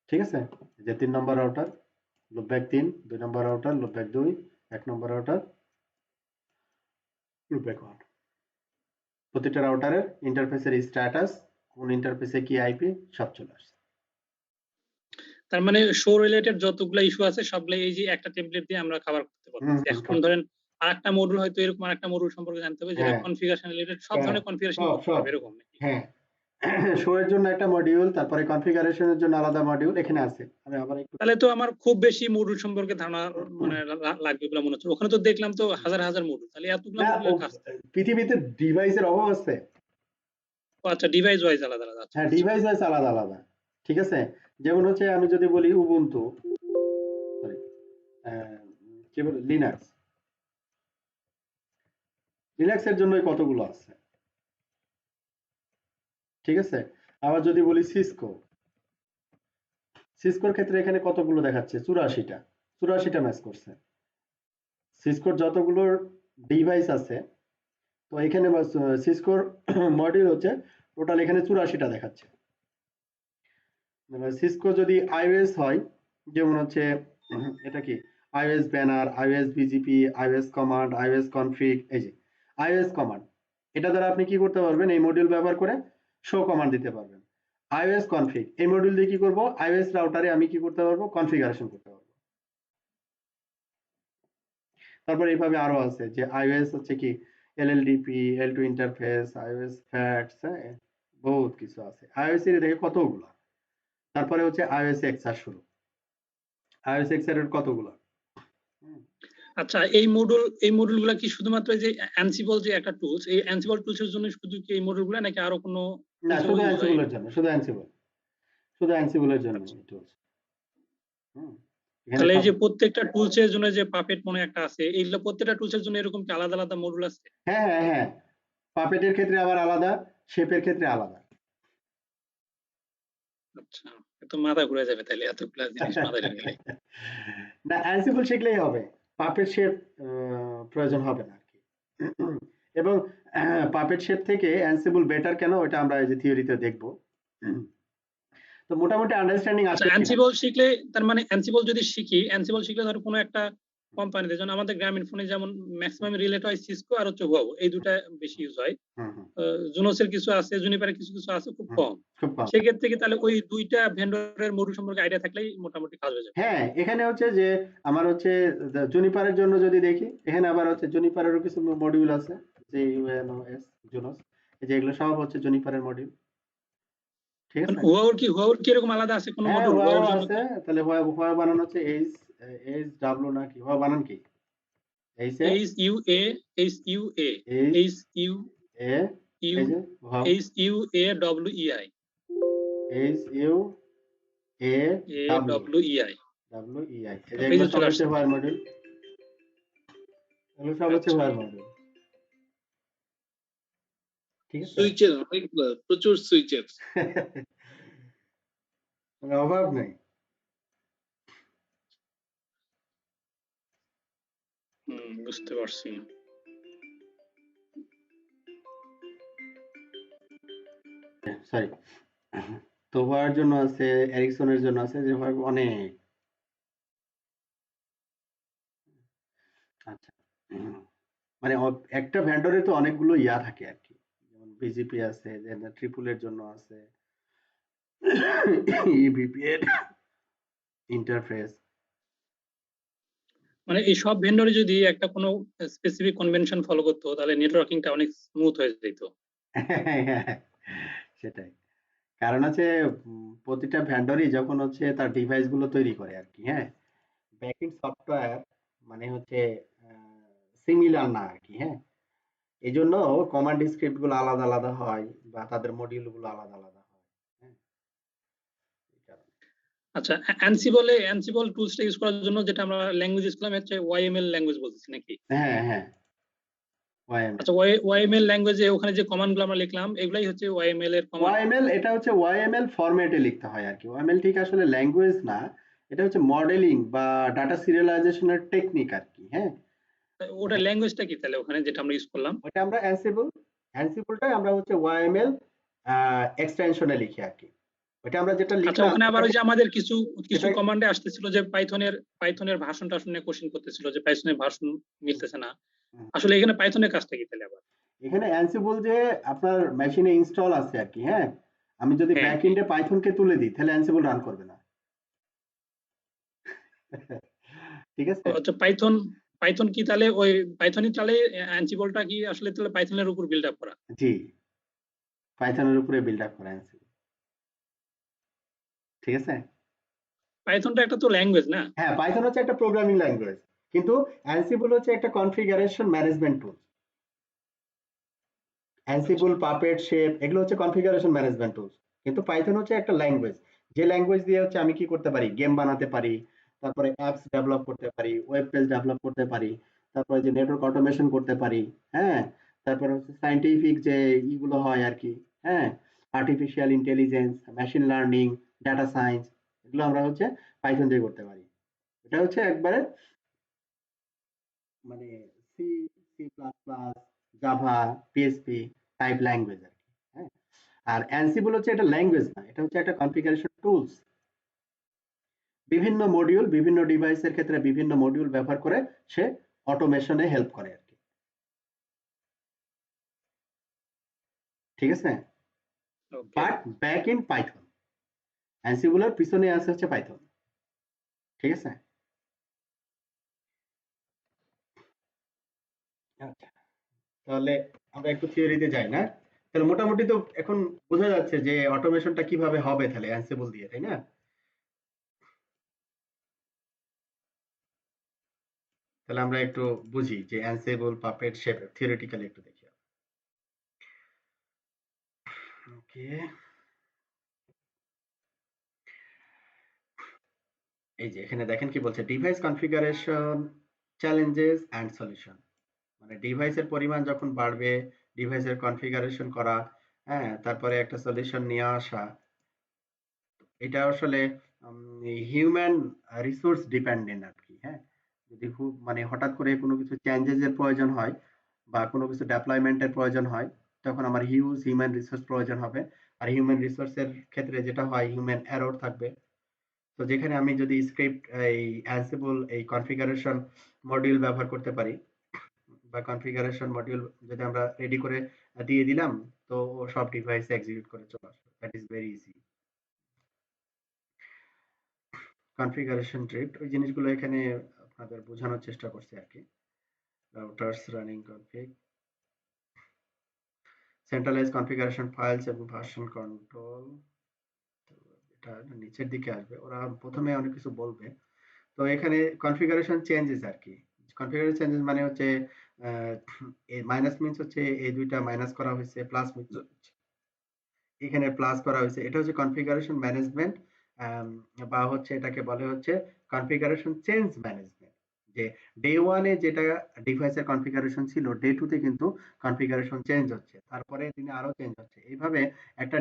ঠিক আছে, যে 3 নম্বর রাউটার লুপব্যাক 3, 2 নম্বর রাউটার লুপব্যাক 2, 1 নম্বর রাউটার লুপব্যাক 1। প্রতিটা রাউটারের ইন্টারফেসের স্ট্যাটাস, কোন ইন্টারফেসে কি আইপি সব চলে আসছে। তার মানে শো রিলেটেড যতগুলো ইস্যু আছে সবগুলো এই যে একটা টেমপ্লেট দিয়ে আমরা কভার করতে পারবো। এখন ধরেন আরেকটা মডিউল হয়তো এরকম আরেকটা মডিউল সম্পর্কে জানতে হবে যেটা হ্যাঁ কনফিগারেশন রিলেটেড, সব ধরনের কনফিগারেশন সব করতে সব পারবে এরকম নাকি? হ্যাঁ, শো এর জন্য একটা মডিউল, তারপরে কনফিগারেশনের জন্য আলাদা মডিউল এখানে আছে। আমি আবার একটু তাহলে তো আমার খুব বেশি মডিউল সম্পর্কে ধারণা মানে লাগবে বলে মনে হচ্ছে। ওখানে তো দেখলাম তো হাজার হাজার মডিউল, তাহলে এতগুলো না, মডিউলের কাজ? পৃথিবীতে ডিভাইসের অভাব আছে। আচ্ছা, ডিভাইস ওয়াইজ আলাদা আলাদা। আচ্ছা, হ্যাঁ, ডিভাইস ওয়াইজ আলাদা আলাদা, ঠিক আছে? যেমন হচ্ছে আমি যদি বলি উবুন্টু, সরি কি বলে লিনাক্স, লিনাক্সের জন্যই কতগুলো আছে, ঠিক আছে? আবার যদি বলি সিসকো, সিসকোর ক্ষেত্রে এখানে কতগুলো দেখাচ্ছে 84টা ম্যাচ করছে। সিসকোর যতগুলো ডিভাইস আছে, তো এখানে সিসকোর মডিউল হচ্ছে টোটাল এখানে 84টা দেখাচ্ছে। সিসকো যদি আইওএস হয়, যেমন হচ্ছে এটা কি IOS banner, IOS BGP, IOS command, IOS config, এই যে আইওএস কমান্ড, এটা দ্বারা আপনি কি করতে পারবেন এই মডিউল ব্যবহার করে শো কমান্ড দিতে পারবেন। আইওএস কনফিগ, এই মডিউল দিয়ে কি করব, আইওএস রাউটারে আমি কি করতে পারবো কনফিগারেশন করতে পারবো। তারপর এইভাবে আরো আছে যে আইওএস হচ্ছে কি এলএলডিপি, এল2 ইন্টারফেস, আইওএস ফ্যাক্টস, হ্যাঁ বহুত কিছু আছে আইওএস এর, দেখে কতগুলো। তারপরে হচ্ছে iOS XR শুরু, iOS XR এর কতগুলো। আচ্ছা, এই মডিউলগুলো কি শুধুমাত্র এই যে অ্যানসিবল যে একটা টুলস, এই অ্যানসিবল টুলস এর জন্য শুধু কি এই মডিউলগুলো নাকি আরো কোনো না, কিছু শুধু ইউজ হয়? অ্যানসিবল এর জন্য, শুধু অ্যানসিবল এর জন্য আচ্ছা। এই টুলস। এখানে তাহলে এই সব, যে প্রত্যেকটা টুলস এর জন্য যে পাপেট মনে একটা আছে, এইগুলো প্রত্যেকটা টুলস এর জন্য এরকম কি আলাদা আলাদা মডিউল আছে? হ্যাঁ হ্যাঁ হ্যাঁ, পাপেটের ক্ষেত্রে আবার আলাদা, শেপের ক্ষেত্রে আলাদা। আচ্ছা, এত মাথা ঘুরে যাবে তাহলে এতগুলা জিনিস মাথায় ঢুকলে। না, অ্যানসিবল শিখলেই হবে, পাপেট শেপ প্রয়োজন হবে না আর কি। এবং পাপেট শেপ থেকে অ্যানসিবল বেটার কেন, ওটা আমরা এই যে থিওরিতে দেখবো। তো মোটামুটি আন্ডারস্ট্যান্ডিং আচ্ছা, আছে কিনা। অ্যানসিবল শিখলে তার মানে অ্যানসিবল শিখলে ধরো কোনো একটা কোম্পানিতে, যেমন আমাদের গ্রামীণ ফোনে যেমন ম্যাক্সিমাম রিলেট হয় সিসকো আর হচ্ছে হুয়াও, এই দুটা বেশি ইউজ হয়। জুনোসের কিছু আছে, জুনিপারের কিছু কিছু আছে, খুব কম। খুব কম। সেক্ষেত্রে কি তাহলে ওই দুইটা ভেন্ডরের মডিউল সম্পর্কে আইডিয়া থাকলেই মোটামুটি কাজ হয়ে যাবে? হ্যাঁ, এখানে হচ্ছে যে আমার হচ্ছে জুনিপারের জন্য যদি দেখি, এখানে আবার হচ্ছে জুনিপারেরও কিছু মডিউল আছে, যে ইউএনওএস, জুনোস, এই যে এগুলো সব হচ্ছে জুনিপারের মডিউল, ঠিক আছে? হুয়াওর কি এরকম আলাদা আছে কোনো হ্যাঁ, মডিউল হুয়াও হুয়াওর জন্য? আছে। তাহলে হুয়া বানানো হচ্ছে এইচ ডাব্লিউ নাকি, হুয়া বানান কি H A H U A, H U A, H H U A you এই যে ভাব HUAWEI HUAWEI AWEI এই যে এই এগুলো যে সব চলে হচ্ছে আসছে হোয়ার মডেল, এগুলো সব হচ্ছে আচ্ছা হোয়ার মডেল। ঠিক আছে। সুইচের অনেকগুলো, প্রচুর সুইচের। মানে অভাব নেই। বুঝতে পারছি। সরি, তো হোয়ার জন্য আছে, এরিকসনের জন্য আছে, যে হোয়ার অনেক। আচ্ছা, মানে একটা ভেন্ডরে তো অনেকগুলো ইয়া থাকে আর কি, যেমন বিজিপি আছে, ট্রিপল এর জন্য আছে, ইভিপি এর ইন্টারফেস। মানে এই সব ভেন্ডরে যদি একটা কোনো স্পেসিফিক কনভেনশন ফলো করতো তাহলে নেটওয়ার্কিংটা অনেক স্মুথ হয়ে যেত। সেটাই। কারণ হচ্ছে প্রতিটা ভেন্ডরই যখন হচ্ছে তার ডিভাইস গুলো তৈরি করে আর কি, হ্যাঁ, ব্যাকএন্ড সফটওয়্যার মানে হচ্ছে সিমিলার না আর কি, হ্যাঁ, এই জন্য কমান্ড স্ক্রিপ্ট গুলো আলাদা আলাদা হয় বা তাদের মডিউল গুলো আলাদা আলাদা হয়, হ্যাঁ, এই কারণে। আচ্ছা, অ্যানসিবল টুলসটা ইউজ করার জন্য যেটা আমরা ল্যাঙ্গুয়েজ ইউজ করলাম হচ্ছে ওয়াইএমএল ল্যাঙ্গুয়েজ বলতেছি নাকি? হ্যাঁ হ্যাঁ, ওয়াইএমএল। আচ্ছা, ওয়াইএমএল ল্যাঙ্গুয়েজে ওখানে যে কমান্ড গুলো আমরা লিখলাম এগুলাই হচ্ছে ওয়াইএমএল এর কমান্ড। ওয়াইএমএল এটা হচ্ছে ওয়াইএমএল ফরম্যাটে লিখতে হয় আর কি। ওয়াইএমএল ঠিক আসলে ল্যাঙ্গুয়েজ না, এটা হচ্ছে মডেলিং বা ডাটা সিরিয়ালাইজেশনের টেকনিক আর কি, হ্যাঁ। ওটা ল্যাঙ্গুয়েজটা কি তাহলে ওখানে যেটা আমরা ইউজ করলাম? ওটা আমরা অ্যানসিবলটাই আমরা হচ্ছে ওয়াইএমএল এক্সটেনশনে লিখি আর কি। ওটা আমরা যেটা আচ্ছা, লিখলাম ওখানে আবার ওই যে আমাদের কিছু কিছু সেটা কমান্ডে আসতেছিল যে পাইথনের ভার্সন টার্সন নিয়ে কোশ্চেন করতেছিল যে পাইথনের ভার্সন মিলতেছে না। হুম, আসলে এখানে পাইথনের কাজটা কি তাহলে আবার? এখানে অ্যানসিবল যে আপনার মেশিনে ইনস্টল আছে আর কি, হ্যাঁ, আমি যদি হ্যাঁ, ব্যাক এন্ডে পাইথনকে তুলে দিই তাহলে অ্যানসিবল রান করবে না। ঠিক আছে। আচ্ছা, পাইথন কি তাহলে ওই পাইথনই তাহলে অ্যানসিবলটা কি আসলে তাহলে পাইথনের উপর বিল্ড আপ করা? জি, পাইথনের উপরে বিল্ড আপ করা অ্যানসিবল। ঠিক আছে। পাইথনটা একটা তো ল্যাঙ্গুয়েজ না? হ্যাঁ, পাইথন হচ্ছে একটা প্রোগ্রামিং ল্যাঙ্গুয়েজ, কিন্তু অ্যানসিবল হচ্ছে একটা কনফিগারেশন ম্যানেজমেন্ট টুল। আচ্ছা, অ্যানসিবল, পাপেট, শেপ এগুলো হচ্ছে কনফিগারেশন ম্যানেজমেন্ট টুলস। কিন্তু পাইথন হচ্ছে একটা ল্যাঙ্গুয়েজ, যে ল্যাঙ্গুয়েজ দিয়ে হচ্ছে আমি কি করতে পারি, গেম বানাতে পারি, তারপরে অ্যাপস ডেভেলপ করতে পারি, ওয়েব পেজ ডেভেলপ করতে পারি, তারপরে যে নেটওয়ার্ক অটোমেশন করতে পারি, হ্যাঁ, তারপরে হচ্ছে সায়েন্টিফিক যে ইগুলো হয় আর কি, হ্যাঁ, artificial intelligence, machine learning, data science, এগুলো আমরা হচ্ছে পাইথন দিয়ে করতে পারি। এটা হচ্ছে একবারে মানে C, C plus plus, Java, PSP type language আর কি, হ্যাঁ। আর অ্যানসিবল হচ্ছে এটা ল্যাঙ্গুয়েজ না, এটা হচ্ছে একটা কনফিগারেশন টুলস। বিভিন্ন মডিউল বিভিন্ন ডিভাইসের ক্ষেত্রে বিভিন্ন মডিউল ব্যবহার করে সে অটোমেশনে হেল্প করে আর কি। ঠিক আছে। ওকে। বাট ব্যাক ইন পাইথন, অ্যানসিবলের পিছনে আছে হচ্ছে পাইথন। ঠিক আছে। আচ্ছা, তাহলে আমরা একটু থিওরিতে যাই না? তাহলে মোটামুটি তো এখন বোঝা যাচ্ছে যে অটোমেশনটা কিভাবে হবে তাহলে অ্যানসিবল দিয়ে, তাই না? তাহলে আমরা একটু বুঝি যে অ্যানসিবল, পাপেট, শেপ থিওরিটিক্যালি একটু দেখি। ওকে, এই যে এখানে দেখেন কি বলছে, device configuration challenges and solution. মানে ডিভাইসের পরিমাণ যখন বাড়বে, ডিভাইসের কনফিগারেশন করা, হ্যাঁ, তারপরে একটা সলিউশন নিয়ে আসা, এটা আসলে হিউম্যান রিসোর্স ডিপেন্ডেন্ট আর কি, হ্যাঁ। যদি খুব মানে হঠাৎ করে কোনো কিছু চেঞ্জেস এর প্রয়োজন হয় বা কোনো কিছু ডেপ্লয়মেন্টের প্রয়োজন হয়, তখন আমার হিউজ হিউম্যান রিসোর্স প্রয়োজন হবে। আর হিউম্যান রিসোর্সের ক্ষেত্রে যেটা হয়, হিউম্যান এরর থাকবে। তো যেখানে আমি যদি স্ক্রিপ্ট এই অ্যানসিবল এই কনফিগারেশন মডিউল ব্যবহার করতে পারি, বা কনফিগারেশন মডিউল যদি আমরা রেডি করে দিয়ে দিলাম, তো ও সব ডিভাইসে এক্সিকিউট করে চলে আসবে। That is very easy. Configuration drift ওই জিনিসগুলো এখানে আপনাদের বোঝানোর চেষ্টা করছি আর কি। Routers running config, centralize configuration files এবং ভার্সন কন্ট্রোল, এটা নিচের দিকে আসবে, ওরা প্রথমে অনেক কিছু বলবে। তো এখানে কনফিগারেশন চেঞ্জেস আর কি। কনফিগারেশন চেঞ্জেস মানে হচ্ছে এই মাইনাস মিনস হচ্ছে এই দুইটা মাইনাস করা হয়েছে, প্লাস মিনস এখানে প্লাস করা হয়েছে। এটা হচ্ছে কনফিগারেশন ম্যানেজমেন্ট, বা হচ্ছে এটাকে বলে হচ্ছে কনফিগারেশন চেঞ্জ ম্যানেজমেন্ট। যে ডে ওয়ানে যেটা ডিভাইসের কনফিগারেশন ছিল, ডে টু তে কিন্তু কনফিগারেশন চেঞ্জ হচ্ছে, তারপরে দিনে আরো চেঞ্জ হচ্ছে। এইভাবে একটা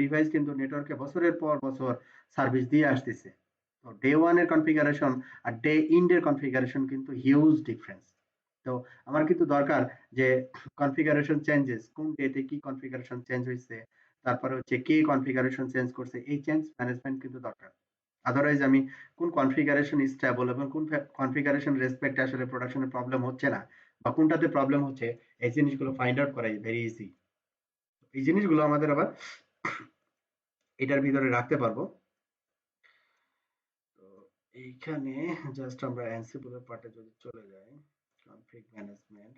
ডিভাইস কিন্তু নেটওয়ার্কে বছরের পর বছর সার্ভিস দিয়ে আসতেছে। তো ডে ওয়ান এর কনফিগারেশন আর ডে ইন্ড এর কনফিগারেশন কিন্তু হিউজ ডিফারেন্স। তো আমার কিন্তু দরকার যে কনফিগারেশন চেঞ্জেস কোন ডেতে কি কনফিগারেশন চেঞ্জ হয়েছে, তারপরে হচ্ছে কে কনফিগারেশন চেঞ্জ করছে, এই চেঞ্জ ম্যানেজমেন্ট কিন্তু দরকার। আদারওয়াইজ আমি কোন কনফিগারেশন স্টেবল এবং কোন কনফিগারেশন রেসপেক্ট আসলে প্রোডাকশনের প্রবলেম হচ্ছে না বা কোনটাতে প্রবলেম হচ্ছে, এই জিনিসগুলো ফাইন্ড আউট করাই ভেরি ইজি। এই জিনিসগুলো আমাদের আবার এটার ভিতরে রাখতে পারবো। তো এইখানে জাস্ট আমরা অ্যানসিবল এর পার্টে যদি চলে যাই, config management,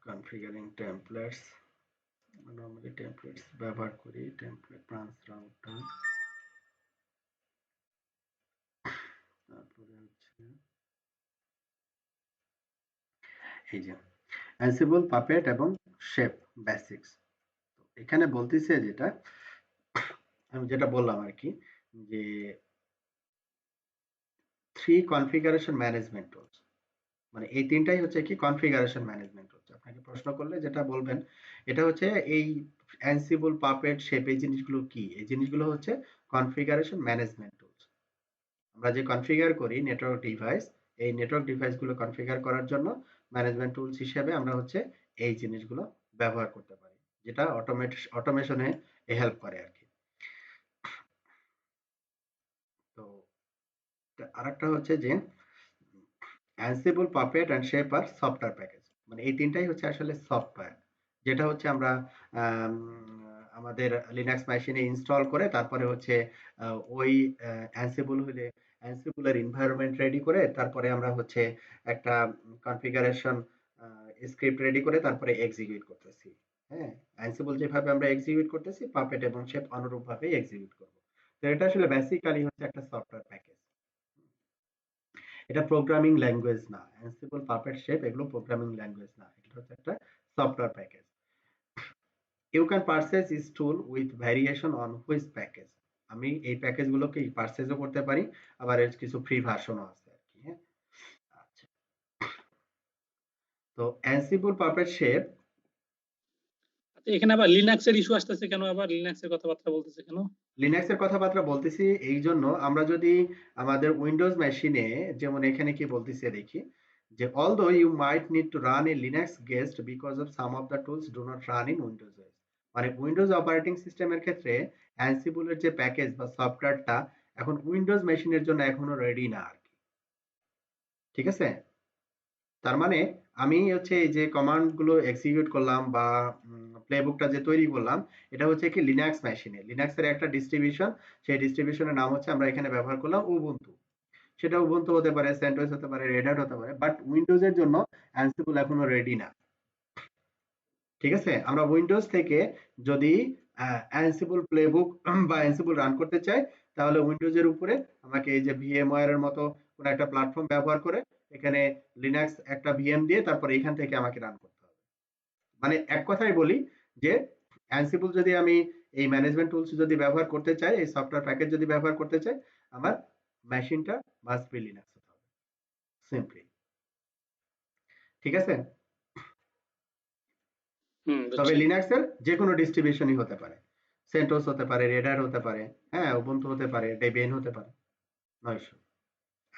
কনফিগারিং templates, normally templates ব্যবহার করি, টেমপ্লেট ব্রাঞ্চ রাউটার, তারপরে হচ্ছে এই যে অ্যানসিবল, পাপেট এবং শেপ বেসিক্স। এখানে বলতেছে যেটা আমি যেটা বললাম আর কি, যে 3 কনফিগারেশন ম্যানেজমেন্ট টুলস, মানে এই তিনটাই হচ্ছে কি কনফিগারেশন ম্যানেজমেন্ট টুলস। আপনাকে প্রশ্ন করলে যেটা বলবেন এটা হচ্ছে এই অ্যানসিবল, পাপেট, শেপ, এই জিনিসগুলো কি? এই জিনিসগুলো হচ্ছে কনফিগারেশন ম্যানেজমেন্ট টুলস। আমরা যে কনফিগার করি নেটওয়ার্ক ডিভাইস, এই নেটওয়ার্ক ডিভাইস গুলো কনফিগার করার জন্য ম্যানেজমেন্ট টুলস হিসেবে আমরা হচ্ছে এই জিনিসগুলো ব্যবহার করতে পারি, যেটা অটোমেশনে হেল্প করে আর কি। তো আরেকটা হচ্ছে যে অ্যানসিবল, পাপেট অ্যান্ড শেপ আর সফটওয়্যার প্যাকেজ, মানে এই তিনটাই হচ্ছে আসলে সফটওয়্যার, যেটা হচ্ছে আমরা আম, আমাদের লিনাক্স মেশিনে ইনস্টল করে তারপরে হচ্ছে ওই অ্যানসিবল হলে অ্যানসিবলের এনভায়রনমেন্ট রেডি করে তারপরে আমরা হচ্ছে একটা কনফিগারেশন স্ক্রিপ্ট রেডি করে তারপরে এক্সিকিউট করতেছি। হ্যাঁ, অ্যানসিবল যেভাবে আমরা এক্সিকিউট করতেছি, পাপেট এবং শেপ অনুরূপভাবেই এক্সিকিউট করব। তো এটা আসলে বেসিক্যালি হচ্ছে একটা সফটওয়্যার প্যাকেজ, এটা প্রোগ্রামিং ল্যাঙ্গুয়েজ না। অ্যানসিবল, পাপেট, শেপ এগুলো প্রোগ্রামিং ল্যাঙ্গুয়েজ না, এটা হচ্ছে একটা software package. You can purchase is tool with variation on which package. আমি এই প্যাকেজ গুলোকে পারচেজও করতে পারি, আবার এর কিছু ফ্রি ভার্সনও আছে আর কি। হ্যাঁ, আচ্ছা। তো অ্যানসিবল, পাপেট, শেপ, আচ্ছা, এখানে আবার লিনাক্স এর ইস্যু আসতেছে কেন? আবার লিনাক্স এর কথাবার্তা বলতেছে কেন? লিনাক্স এর কথাবার্তা বলতেছি এই জন্য, আমরা যদি আমাদের উইন্ডোজ মেশিনে, যেমন এখানে কি বলতেছে দেখি, যে although you might need to run a Linux guest because of some of the tools do not run in Windows OS, মানে উইন্ডোজ অপারেটিং সিস্টেমের ক্ষেত্রে অ্যানসিবল এর যে প্যাকেজ বা সফটওয়্যারটা এখন উইন্ডোজ মেশিনের জন্য এখনো রেডি না আর কি। ঠিক আছে, তার মানে আমি হচ্ছে এই যে কমান্ড গুলো এক্সিকিউট করলাম বা প্লেবুকটা যে তৈরি করলাম, এটা হচ্ছে কি লিনাক্স মেশিনে, লিনাক্স এর একটা ডিস্ট্রিবিউশন, সেই ডিস্ট্রিবিউশনের নাম হচ্ছে আমরা এখানে ব্যবহার করলাম উবুন্টু। সেটা উবুন্টু হতে পারে, সেন্টোস হতে পারে, রেড হ্যাট হতে পারে, বাট উইন্ডোজ এর জন্য অ্যানসিবল এখনো রেডি না। ঠিক আছে, আমরা উইন্ডোজ থেকে যদি অ্যানসিবল প্লেবুক বা অ্যানসিবল রান করতে চাই, তাহলে উইন্ডোজ এর উপরে আমাকে এই যে ভিএমওয়্যার এর মতো কোনো একটা প্ল্যাটফর্ম ব্যবহার করে এখানে লিনাক্স একটা ভিএম দিয়ে তারপরে এখান থেকে আমাকে রান করতে হবে। মানে এক কথায় বলি যে অ্যানসিবল যদি আমি এই ম্যানেজমেন্ট টুলস যদি ব্যবহার করতে চাই, এই সফটওয়্যার প্যাকেজ যদি ব্যবহার করতে চাই, আমার মেশিনটা মাস্ট বি লিনাক্স হতে হবে, সিম্পলি। ঠিক আছে, তবে বুঝছি। লিনাক্স এর যে কোনো ডিস্ট্রিবিউশনই হতে পারে, সেন্টোস হতে পারে, রেড হ্যাট হতে পারে, হ্যাঁ, উবুন্টু হতে পারে, ডেবিয়ান হতে পারে, নো ইস্যু।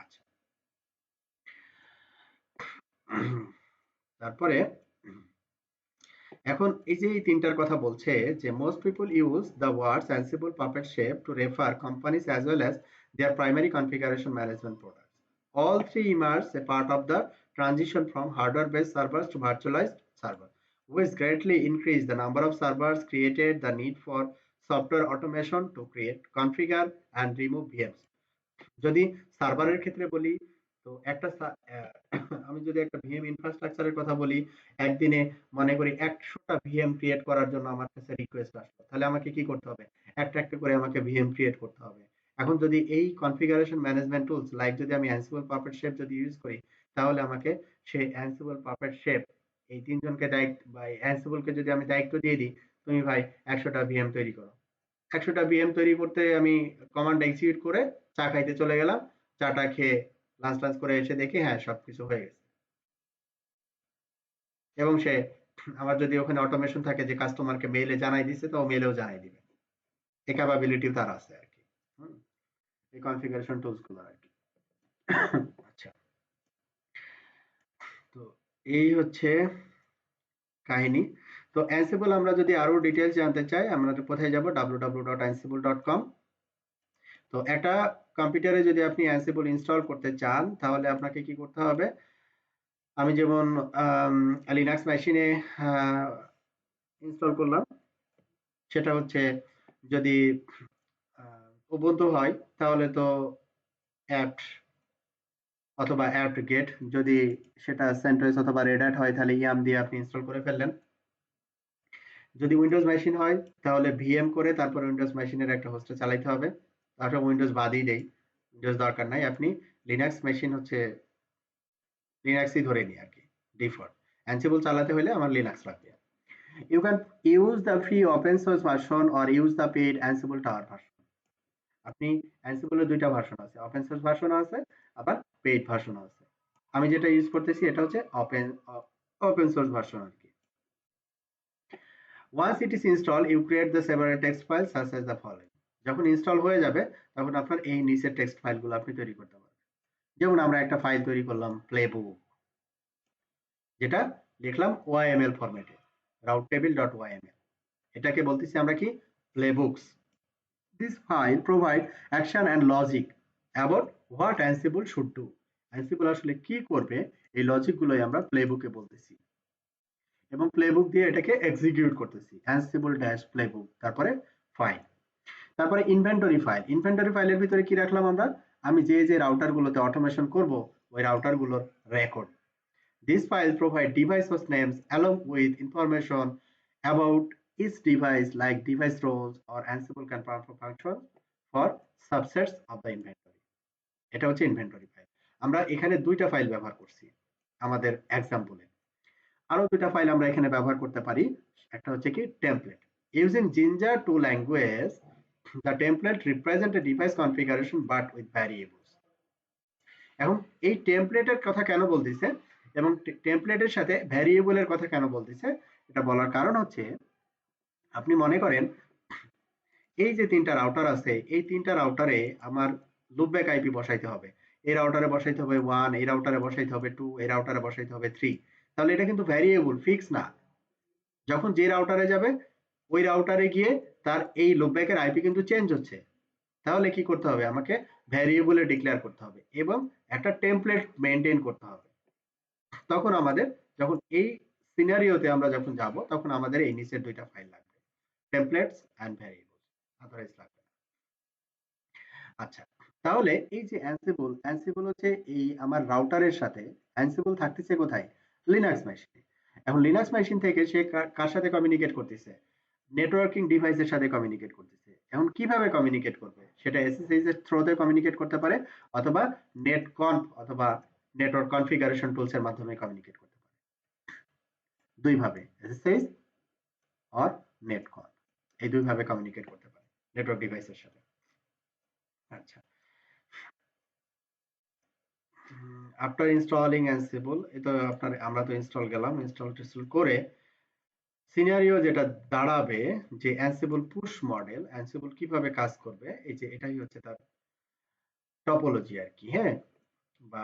আচ্ছা, তারপরে এখন এই যে এই তিনটার কথা বলছে যে most people use the words Ansible, Puppet, Chef to refer companies as well as their primary configuration management products. All three emerged a part of the transition from hardware-based servers to virtualized server, which greatly increased the number of servers, created the need for software automation to create, configure, and remove VMs. যদি সার্ভারের ক্ষেত্রে বলি, তো একটা আমি যদি একটা VM ইনফ্রাস্ট্রাকচারের কথা বলি, একদিনে মনে করি 100টা ভিএম ক্রিয়েট করার জন্য আমার কাছে রিকোয়েস্ট আসলো, তাহলে আমাকে কি করতে হবে? একটা একটা করে আমাকে ভিএম ক্রিয়েট করতে হবে, এখন যদি এই কনফিগারেশন ম্যানেজমেন্ট টুলস লাইক যদি আমি অ্যানসিবল পাপেট শেপ যদি ইউজ করি, তাহলে আমাকে সেই অ্যানসিবল পাপেট শেপ এই তিনজনকে দায়িত্ব বা অ্যানসিবলকে যদি আমি দায়িত্ব দিয়ে দিই, তুমি ভাই 100টা ভিএম তৈরি করো, 100টা ভিএম তৈরি করতে আমি কমান্ড এক্সিকিউট করে চা খাইতে চলে গেলাম, চাটা খেয়ে লাঞ্চ টাঞ্চ করে এসে দেখি হ্যাঁ সবকিছু হয়ে গেছে। এবং সে আমার যদি ওখানে অটোমেশন থাকে যে কাস্টমারকে মেইলে জানাই দিছে, তো মেইলেও জানাই দিবে, এই ক্যাপাবিলিটিও তার আছে আর কি। এই কনফিগারেশন টুলস গুলো আর কি। আচ্ছা, তো এই হচ্ছে কাহিনী। তো অ্যানসিবল আমরা যদি আরো ডিটেইলস জানতে চাই, আমরা কোথায় যাব? www.ansible.com। তো একটা কম্পিউটারে যদি আপনি অ্যানসিবল ইনস্টল করতে চান, তাহলে আপনাকে কি করতে হবে? আমি যেমন লিনাক্স মেশিনে ইনস্টল করলাম, সেটা হচ্ছে যদি উবুন্টু হয় তাহলে তো অ্যাপ্ট অথবা অ্যাপ্ট গেট, যদি সেটা সেন্টোস অথবা রেড হ্যাট হয় তাহলে ইয়াম দিয়ে আপনি ইনস্টল করে ফেললেন। যদি উইন্ডোজ মেশিন হয় তাহলে ভিএম করে তারপর উইন্ডোজ মেশিনের একটা হোস্টে চালাইতে হবে। তারপর উইন্ডোজ বাদই দেই, উইন্ডোজ দরকার নাই, আপনি লিনাক্স মেশিন হচ্ছে লিনাক্সই ধরে নিই আর কি ডিফল্ট। অ্যানসিবল চালাতে হলে আমার লিনাক্স লাগবে। You can use the free open source version or use the paid Ansible Tower version. আপনি Ansible এর দুইটা ভার্সন আছে, ওপেন সোর্স ভার্সন আছে আবার পেইড ভার্সন আছে। আমি যেটা ইউজ করতেছি এটা হচ্ছে ওপেন সোর্স ভার্সন আর কি। Once it is installed, you create the separate text files such as the following. যখন ইনস্টল হয়ে যাবে তখন আপনার এই নিচের টেক্সট ফাইলগুলো আপনি তৈরি করতে পারবেন। যেমন আমরা একটা ফাইল তৈরি করলাম প্লেবুক, যেটা লিখলাম OYML ফরম্যাটে, routetable.yml। এটাকে বলতেছি আমরা কি? প্লেবুকস। This file provide action and logic about what Ansible should do. Ansible আসলে কি করবে এই লজিক গুলোই আমরা প্লেবুকে বলতেছি, এবং প্লেবুক দিয়ে এটাকে এক্সিকিউট করতেছি। Ansible dash playbook, তারপরে ফাইল, তারপরে ইনভেন্টরি ফাইল। ইনভেন্টরি ফাইলের ভিতরে কি রাখলাম আমরা? আমি যে যে রাউটার গুলোতে অটোমেশন করব ওই রাউটার গুলোর record. These files provide device host names along with information about each device like device roles or Ansible can perform functions for subsets of the inventory. এটা হচ্ছে ইনভেন্টরি ফাইল। আমরা এখানে দুইটা file ব্যবহার করছি আমাদের এক্সাম্পলে, আরো দুইটা ফাইল আমরা এখানে ব্যবহার করতে পারি। একটা হচ্ছে কি template. Using Jinja 2 language, the template represent a device configuration but with variables. এখন এই টেমপ্লেটের কথা কেন বলতেছে এবং টেমপ্লেটের সাথে ভ্যারিয়েবলের কথা কেন বলতেছে, এটা বলার কারণ হচ্ছে আপনি মনে করেন এই যে তিনটা রাউটার আছে, এই তিনটা রাউটারে আমার লুপব্যাক আইপি বসাইতে হবে। এই রাউটারে বসাইতে হবে 1, এই রাউটারে বসাইতে হবে 2, এই রাউটারে বসাইতে হবে 3। তাহলে এটা কিন্তু ভ্যারিয়েবল, ফিক্স না। যখন যে রাউটারে যাবে ওই রাউটারে গিয়ে তার এই লুপব্যাকের আইপি কিন্তু চেঞ্জ হচ্ছে। তাহলে কি করতে হবে? আমাকে ভ্যারিয়েবলে ডিক্লেয়ার করতে হবে এবং একটা টেমপ্লেট মেইনটেইন করতে হবে। তখন আমাদের যখন এই সিনারিওতে আমরা যখন যাব তখন আমাদের এই নিচের দুইটা ফাইল লাগবে, টেমপ্লেটস এন্ড ভ্যারিয়েবলস, আদারওয়াইজ লাগবে না। আচ্ছা, তাহলে এই যে অ্যানসিবল হচ্ছে এই আমার রাউটারের সাথে অ্যানসিবল থাকতেছে কোথায়? লিনাক্স মেশিনে। এখন লিনাক্স মেশিন থেকে সে কার সাথে কমিউনিকেট করতেছে? নেটওয়ার্কিং ডিভাইসের সাথে কমিউনিকেট করতেছে। এখন কিভাবে কমিউনিকেট করবে? সেটা এসএসএইচ এর থ্রুতে কমিউনিকেট করতে পারে অথবা নেটকনফ অথবা নেটওয়ার্ক কনফিগারেশন টুলস এর মাধ্যমে কমিউনিকেট করতে পারে। দুই ভাবে, এসএসএইচ অর নেটকনফ, এই দুই ভাবে কমিউনিকেট করতে পারে নেটওয়ার্ক ডিভাইসের সাথে। আচ্ছা, আফটার ইনস্টলিং অ্যানসিবল, এটা আপনার আমরা তো ইনস্টল গেলাম, ইনস্টল করে সিনারিও যেটা দাঁড়াবে যে অ্যানসিবল পুশ মডেল, অ্যানসিবল কিভাবে কাজ করবে, এই যে এটাই হচ্ছে তার টপোলজি আর কি, হ্যাঁ, বা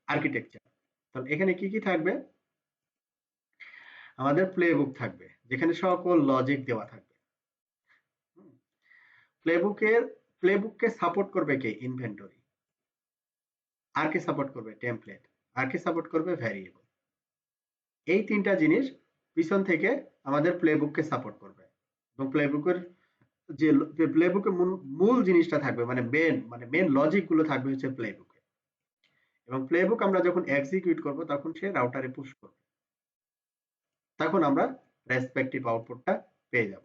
আর্কিটেকচার। তাহলে এখানে কি কি থাকবে? আমাদের প্লেবুক থাকবে যেখানে সকল লজিক দেওয়া থাকবে। প্লেবুককে সাপোর্ট করবে কে? ইনভেন্টরি। আর কে সাপোর্ট করবে? টেমপ্লেট। আর কে সাপোর্ট করবে? ভ্যারিয়েবল। এই তিনটা জিনিস পিছন থেকে আমাদের প্লেবুককে সাপোর্ট করবে এবং প্লেবুকের যে প্লেবুকের মূল জিনিসটা থাকবে মানে মেন লজিক গুলো থাকবে হচ্ছে প্লেবুকে, এবং প্লেবুক আমরা যখন এক্সিকিউট করব তখন সে রাউটারে পুশ করবে, তখন আমরা রেসপেক্টিভ আউটপুটটা পেয়ে যাব।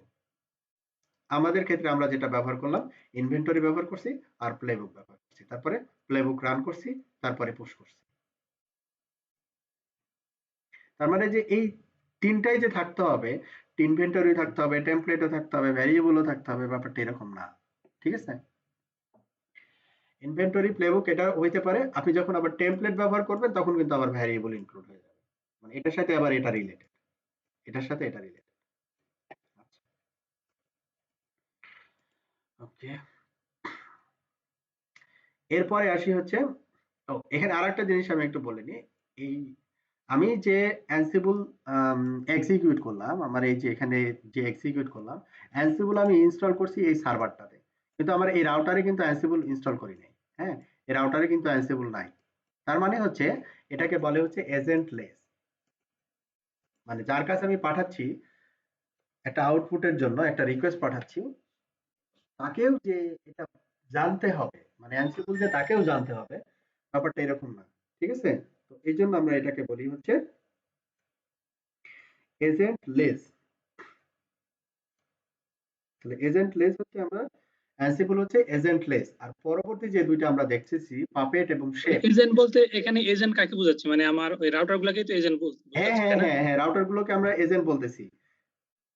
আমাদের ক্ষেত্রে আমরা যেটা ব্যবহার করলাম, ইনভেন্টরি ব্যবহার করছি আর প্লেবুক ব্যবহার করছি, তারপরে প্লেবুক রান করছি, তারপরে পুশ করছি। তার মানে যে এই তিনটাই যে থাকতে হবে, ইনভেন্টরি থাকতে হবে, টেমপ্লেটও থাকতে হবে, ভ্যারিয়েবলও থাকতে হবে, ব্যাপারটা এরকম না। ঠিক আছে? ইনভেন্টরি প্লেবুক এটা হইতে পারে, আপনি যখন আবার টেমপ্লেট ব্যবহার করবেন তখন কিন্তু আবার ভ্যারিয়েবল ইনক্লুড হয়ে যাবে, মানে এটার সাথে আবার এটা রিলেটেড, এটার সাথে এটা রিলেটেড। ওকে, এরপরে আসি হচ্ছে, এখানে আরেকটা জিনিস আমি একটু বলে নিই। এই আমি যে অ্যানসিবল এক্সিকিউট করলাম, আমার এই যে এখানে যে এক্সিকিউট করলাম, অ্যানসিবল আমি ইনস্টল করছি এই সার্ভারটাতে, কিন্তু আমার এই রাউটারে কিন্তু অ্যানসিবল ইনস্টল করি নাই। হ্যাঁ, এই রাউটারে কিন্তু অ্যানসিবল নাই। তার মানে হচ্ছে এটাকে বলে হচ্ছে এজেন্টলেস, মানে যার কাছে আমি পাঠাচ্ছি একটা আউটপুটের জন্য একটা রিকোয়েস্ট পাঠাচ্ছি, তাকেও যে এটা জানতে হবে, মানে অ্যানসিবল যে তাকেও জানতে হবে, ব্যাপারটা এরকম না। ঠিক আছে? তো এই জন্য আমরা এটাকে বলি হচ্ছে এজেন্টলেস। তাহলে এজেন্টলেস হচ্ছে আমরা, অ্যানসিবল হচ্ছে এজেন্টলেস, আর পরবর্তী যে দুইটা আমরা দেখতেছি পাপেট এবং শেপ। এজেন্ট বলতে এখানে এজেন্ট কাকে বোঝাচ্ছে, মানে আমার ওই রাউটার গুলাকেই তো এজেন্ট হ্যাঁ বোঝাচ্ছে, হ্যাঁ তাই না? হ্যাঁ হ্যাঁ, রাউটার গুলোকে আমরা এজেন্ট বলতেছি।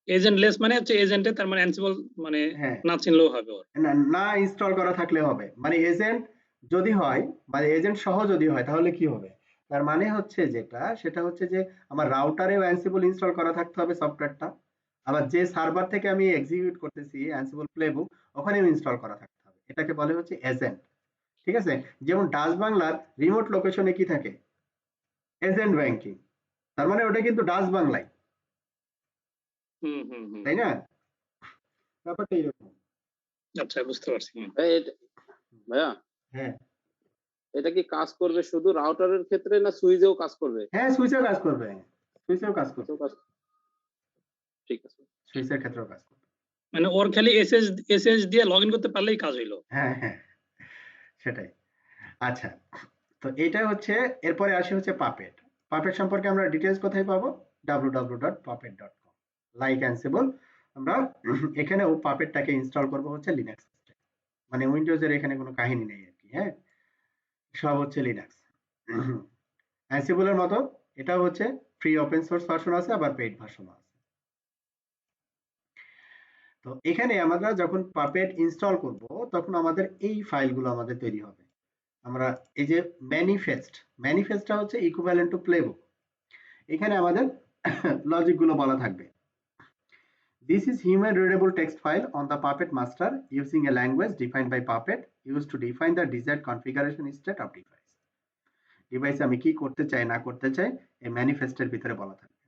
এজেন্টলেস মানে হচ্ছে এজেন্টে, তার মানে অ্যানসিবল মানে হ্যাঁ, না চিনলেও হবে ওর। না না ইনস্টল করা থাকলে হবে, মানে এজেন্ট যদি হয়, মানে এজেন্ট সহ যদি হয় তাহলে কি হবে, তার মানে হচ্ছে যেটা সেটা হচ্ছে যে আমার রাউটারেও অ্যানসিবল ইনস্টল করা থাকতে হবে সফটওয়্যারটা, আবার যে সার্ভার থেকে আমি এক্সিকিউট করতেছি অ্যানসিবল প্লেবুক ওখানেও ইনস্টল করা থাকতে হবে, এটাকে বলে হচ্ছে এজেন্ট। ঠিক আছে? যেমন ডাচ বাংলার রিমোট লোকেশনে কি থাকে, এজেন্ট ব্যাংকিং, তার মানে ওটা কিন্তু ডাচ বাংলায়, হুম হুম হুম। তাই না? ব্যাপারটা এরকম। আচ্ছা, বুঝতে পারছি। ভাইয়া, হ্যাঁ এটা কি কাজ করবে শুধু রাউটারের ক্ষেত্রে না সুইচেও কাজ করবে? হ্যাঁ, সুইচেও কাজ করবে, সুইচেও কাজ করবে, সুইচেও কাজ, ঠিক আছে। সুইচের ক্ষেত্রেও কাজ করবে। মানে ওর খালি এসএস দিয়ে লগইন করতে পারলেই কাজ হইলো। হ্যাঁ হ্যাঁ, সেটাই। আচ্ছা, তো এটা হচ্ছে, এরপরে আসি হচ্ছে পাপেট। পাপেট সম্পর্কে আমরা ডিটেলস কোথায় পাবো? www.puppet.com। লাইক অ্যানসিবল, আমরা এখানেও পাপেটটাকে ইনস্টল করব হচ্ছে লিনাক্স, মানে উইন্ডোজের এখানে কোনো কাহিনী নেই আর কি। হ্যাঁ, সব হচ্ছে লিনাক্স। অ্যানসিবলের মতো এটাও হচ্ছে ফ্রি ওপেন সোর্স ভার্সন আছে, আবার পেইড ভার্সনও আছে। তো এখানে আমরা যখন পাপেট ইনস্টল করব তখন আমাদের এই ফাইলগুলো আমাদের তৈরি হবে। আমরা এই যে ম্যানিফেস্টটা হচ্ছে ইকুইভ্যালেন্ট টু প্লেবুক, এখানে আমাদের লজিক গুলো বলা থাকবে। This is human readable text file on the Puppet master using a language defined by Puppet used to define the desired configuration state of device. ডিভাইসে আমি কি করতে চাই না করতে চাই এই ম্যানিফেস্টের ভিতরে বলা থাকবে।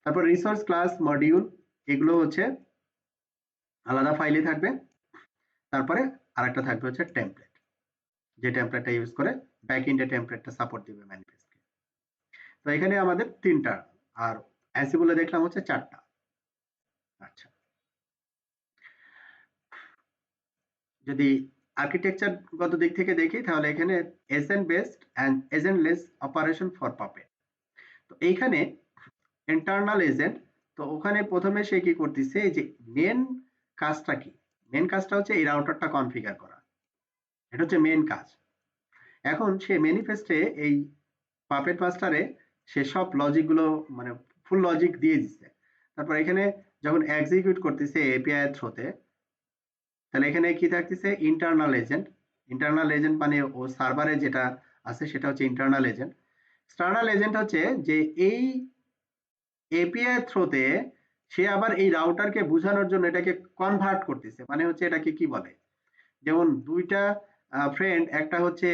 তারপর রিসোর্স ক্লাস মডিউল, এগুলো হচ্ছে আলাদা ফাইলে থাকবে। তারপরে আরেকটা থাকবে হচ্ছে টেমপ্লেট, যে টেমপ্লেটটা ইউজ করে ব্যাক এন্ডে টেমপ্লেটটা সাপোর্ট দিবে ম্যানিফেস্টকে। তো এখানে আমাদের তিনটা, আর অ্যানসিবলে দেখলাম হচ্ছে চারটা। আচ্ছা, যদি আর্কিটেকচার গত দিক থেকে দেখি তাহলে এখানে agent based and agentless operation for Puppet. তো এইখানে ইন্টারনাল এজেন্ট, তো ওখানে প্রথমে সে কি করতেছে, এই যে মেন কাজটা কি, মেন কাজটা হচ্ছে এই রাউটারটা কনফিগার করা, এটা হচ্ছে মেন কাজ। এখন সে ম্যানিফেস্টে এই পাপেট মাস্টারে সে সব লজিক গুলো, মানে ফুল লজিক দিয়ে দিচ্ছে। তারপর এখানে যখন এক্সিকিউট করতেছে এপিআই এর থ্রুতে, তাহলে এখানে কি থাকতেছে, ইন্টারনাল এজেন্ট। ইন্টারনাল এজেন্ট মানে ও সার্ভারে যেটা আছে সেটা হচ্ছে ইন্টারনাল এজেন্ট। এক্সটার্নাল এজেন্ট হচ্ছে যে এই এপিআই থ্রুতে সে আবার এই রাউটারকে বোঝানোর জন্য এটাকে কনভার্ট করতেছে, মানে হচ্ছে এটাকে কি বলে, যেমন দুইটা ফ্রেন্ড, একটা হচ্ছে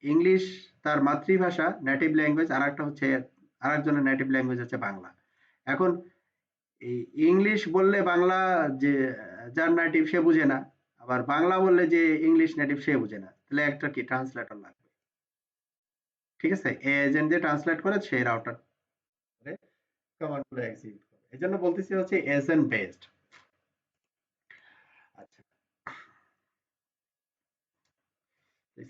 ইংলিশ তার মাতৃভাষা নেটিভ ল্যাঙ্গুয়েজ, আর একটা হচ্ছে আরেকজনের নেটিভ ল্যাঙ্গুয়েজ হচ্ছে বাংলা। এখন এই ইংলিশ বললে বাংলা যে যার নেটিভ সে বুঝে না, আবার বাংলা বললে যে ইংলিশ নেটিভ সে বুঝে না, তাহলে একটা কি ট্রান্সলেটর লাগবে। ঠিক আছে? এজেন্ট যে ট্রান্সলেট করে সেই রাউটার করে কমান্ড গুলো এক্সিকিউট করে, এজন্য বলতেছি হচ্ছে এজেন্ট বেসড। আচ্ছা,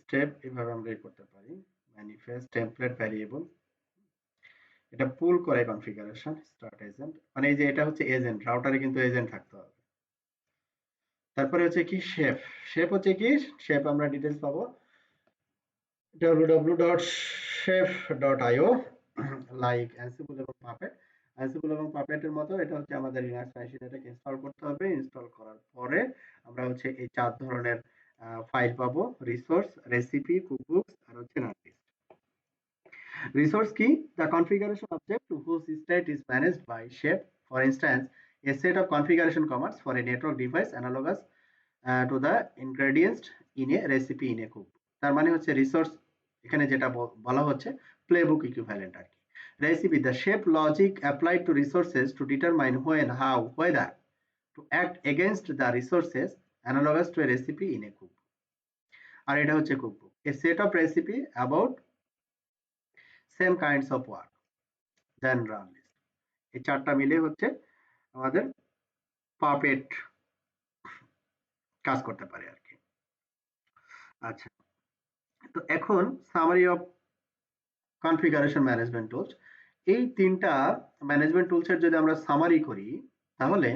স্টেপ এভাবে আমরা করতে পারি, ম্যানিফেস্ট টেমপ্লেট ভ্যারিয়েবল, এটা পুল করে কনফিগারেশন স্টার্ট এজেন্ট, মানে এই যে এটা হচ্ছে এজেন্ট, রাউটারে কিন্তু এজেন্ট থাকতে হবে। তারপরে হচ্ছে কি শেপ। শেপ হচ্ছে কি, শেপ আমরা ডিটেলস পাবো www.shape.io লাইক অ্যানসিবল এবং পাপেট। অ্যানসিবল এবং পাপেটের মতো এটা হচ্ছে আমাদের লিনাক্স মেশিনে এটাকে ইনস্টল করতে হবে। ইনস্টল করার পরে আমরা হচ্ছে এই 4 ধরনের ফাইল পাবো: রিসোর্স, রেসিপি, কুকবুকস আর হচ্ছে নাটলিস্ট। Resource key: the configuration object whose state is managed by shape. For instance, a set of configuration commands for a network device analogous to the ingredients in a recipe in a cookbook. তার মানে হচ্ছে resource এখানে যেটা বলা হচ্ছে playbook equivalent আর কি। Recipe: the shape logic applied to resources to determine when, how, whether to act against the resources analogous to a recipe in a cookbook. আর এটা হচ্ছে cookbook: a set of recipe about same kinds of work than run list. এই চারটা মিলে হচ্ছে আমাদের puppet কাজ করতে পারে আর কি। আচ্ছা, তো এখন summary of configuration management tools. এই তিনটা ম্যানেজমেন্ট টুলসের যদি আমরা সামারি করি তাহলে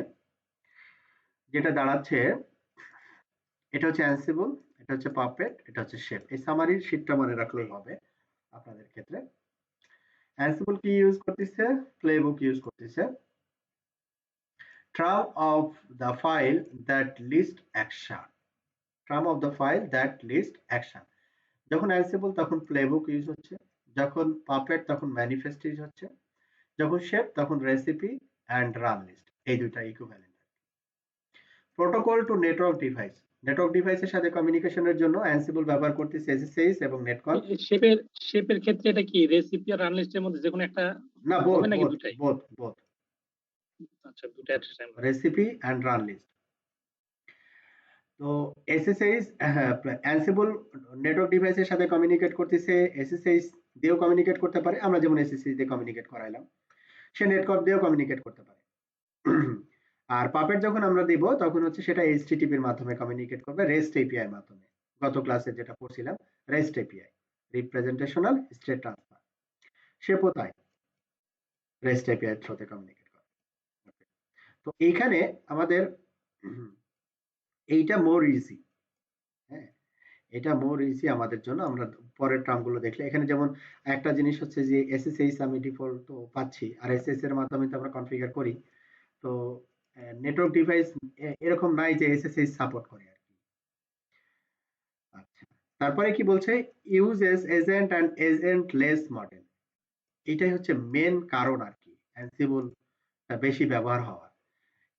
যেটা দাঁড়াচ্ছে, এটা হচ্ছে অ্যানসিবল, এটা হচ্ছে পাপেট, এটা হচ্ছে শেপ। এই সামারির শীটটা মনে রাখলেই হবে আপনাদের ক্ষেত্রে। অ্যানসিবল কি ইউজ করতেছে? প্লেবুক ইউজ করতেছে। Term of the file that list action. Term of the file that list action. যখন অ্যানসিবল তখন প্লেবুক ইউজ হচ্ছে, যখন পাপেট তখন ম্যানিফেস্ট ইউজ হচ্ছে, যখন শেপ তখন রেসিপি অ্যান্ড রান লিস্ট। এই দুইটা equivalent. Protocol to network device. Network ডিভাইসের সাথে কমিউনিকেশনের জন্য অ্যানসিবল ব্যবহার করতেছে এসএসএইচ এবং নেটকন। শেপের ক্ষেত্রে এটা কি রেসিপি আর রান লিস্টের মধ্যে যে কোনো একটা না, বোথ হবে নাকি দুটাই? Both both. আচ্ছা, দুটো at time. Recipe and run list. তো এসএসএইচ অ্যানসিবল নেটওয়ার্ক ডিভাইসের সাথে কমিউনিকেট করতেছে, এসএসএইচ দিয়েও কমিউনিকেট করতে পারে। আমরা যেমন এসএসএইচ দিয়ে কমিউনিকেট করাইলাম, সে নেটওয়ার্ক দিয়েও কমিউনিকেট করতে পারে। আর পাপেট যখন আমরা দিব তখন হচ্ছে সেটা এইচটিটিপির মাধ্যমে কমিউনিকেট করবে, রেস্ট এপিআই এর মাধ্যমে। গত ক্লাসে যেটা পড়ছিলাম রেস্ট এপিআই, রিপ্রেজেন্টেশনাল স্টেট ট্রান্সফার। শেপও তাই, রেস্ট এপিআই থ্রুতে কমিউনিকেট করে। তো এইখানে আমাদের এইটা মোর ইজি। হ্যাঁ, এটা মোর ইজি আমাদের জন্য। আমরা পরের টার্মগুলো দেখলে এখানে যেমন একটা জিনিস হচ্ছে যে এসএসএইচ আমি ডিফল্ট তো পাচ্ছি, আর এসএস এর মাধ্যমে তো আমরা কনফিগার করি। তো নেটওয়ার্ক ডিভাইস এরকম নাই যে এসএসএইচ সাপোর্ট করে আর কি। আচ্ছা, তারপরে কি বলছে? Uses agent and agentless model. এটাই হচ্ছে মেন কারণ আর কি অ্যানসিবল বেশি ব্যবহার হওয়ার।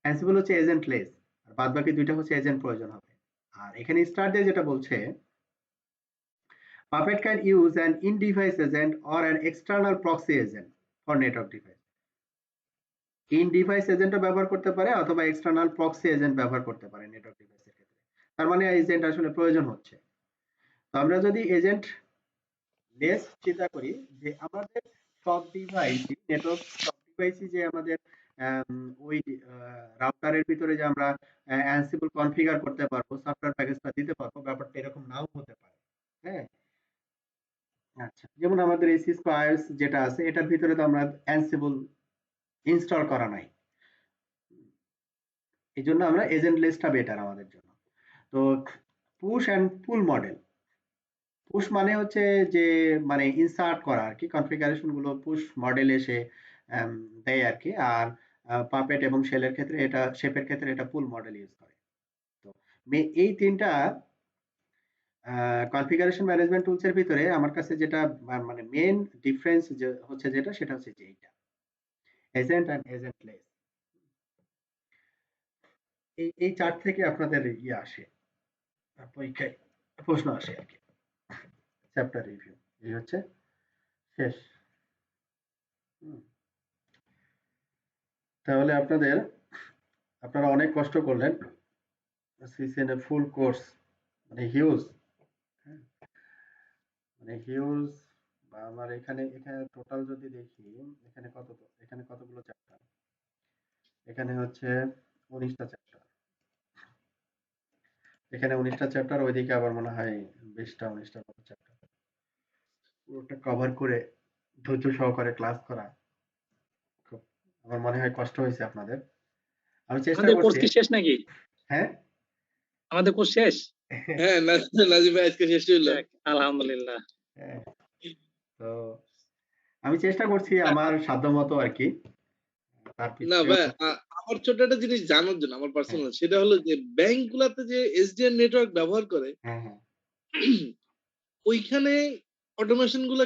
অ্যানসিবল হচ্ছে এজেন্টলেস, আর বাদ বাকি দুইটা হচ্ছে এজেন্ট প্রয়োজন হবে। আর এখানে স্টার্ট দিয়ে যেটা বলছে, Puppet can use an in-device agent or an external proxy agent for network device. In-device agent ব্যবহার করতে পারে অথবা এক্সটার্নাল প্রক্সি এজেন্ট ব্যবহার করতে পারে নেটওয়ার্ক ডিভাইসের ক্ষেত্রে। তার মানে এজেন্ট আসলে প্রয়োজন হচ্ছে। তো আমরা যদি এজেন্ট লেস চিন্তা করি যে আমাদের সব ডিভাইস নেটওয়ার্ক, সব ডিভাইসই যে আমাদের ওই রাউটারের ভিতরে যে আমরা অ্যানসিবল কনফিগার করতে পারবো, সফটওয়্যার প্যাকেজটা দিতে পারবো, ব্যাপারটা এরকম নাও হতে পারে। হ্যাঁ, আচ্ছা, যেমন আমাদের এই সিসকো আইএস যেটা আছে এটার ভিতরে তো আমরা অ্যানসিবল ইনস্টল করা নাই, এই জন্য আমরা এজেন্ট লেসটা বেটার আমাদের জন্য। তো push and pool model. Push মানে হচ্ছে যে মানে ইনসার্ট করা আর কি, কনফিগারেশন গুলো পুশ মডেল এসে দেয় আর কি। আর পাপেট এবং শেলের ক্ষেত্রে এটা, শেপের ক্ষেত্রে এটা পুল মডেল ইউজ করে। তো এই তিনটা কনফিগারেশন ম্যানেজমেন্ট টুলস এর ভিতরে আমার কাছে যেটা মানে মেন ডিফারেন্স হচ্ছে যেটা, সেটা হচ্ছে যে এইটা এজেন্ট অ্যান্ড এজেন্টলেস। এই চার্ট থেকে আপনাদের ইয়ে আসে, পরীক্ষায় প্রশ্ন আসে আর কি। চ্যাপ্টার রিভিউ এই হচ্ছে শেষ। তাহলে আপনারা অনেক কষ্ট করলেন। সিসিএনএ ফুল কোর্স মানে হিউজ, মানে হিউজ। আমার এখানে টোটাল যদি দেখি এখানে কতগুলো চ্যাপ্টার, এখানে হচ্ছে 19টা চ্যাপ্টার, এখানে 19টা চ্যাপ্টার, ওইদিকে আবার মনে হয় 20টা 19টা মতো চ্যাপ্টার। পুরোটা কভার করে ধৈর্য সহকারে ক্লাস করা খুব, আমার মনে হয় কষ্ট হয়েছে আপনাদের। আমি চেষ্টা আমাদের কোর্স করছি। কি শেষ নাকি? হ্যাঁ, আমাদের কোর্স শেষ? হ্যাঁ, নাজিম ভাই আজকে শেষ হইল। যাক, আলহামদুলিল্লাহ। হ্যাঁ, তো আমি চেষ্টা করছি আমার সাধ্যমতো আরকি। তার না পিছনে ভাই, আমার ছোট একটা জিনিস জানার জন্য আমার হ্যাঁ, পার্সোনাল, সেটা হলো যে ব্যাংক গুলাতে যে এসডিএন নেটওয়ার্ক ব্যবহার করে হ্যাঁ, হ্যাঁ। ওইখানে অটোমেশন গুলা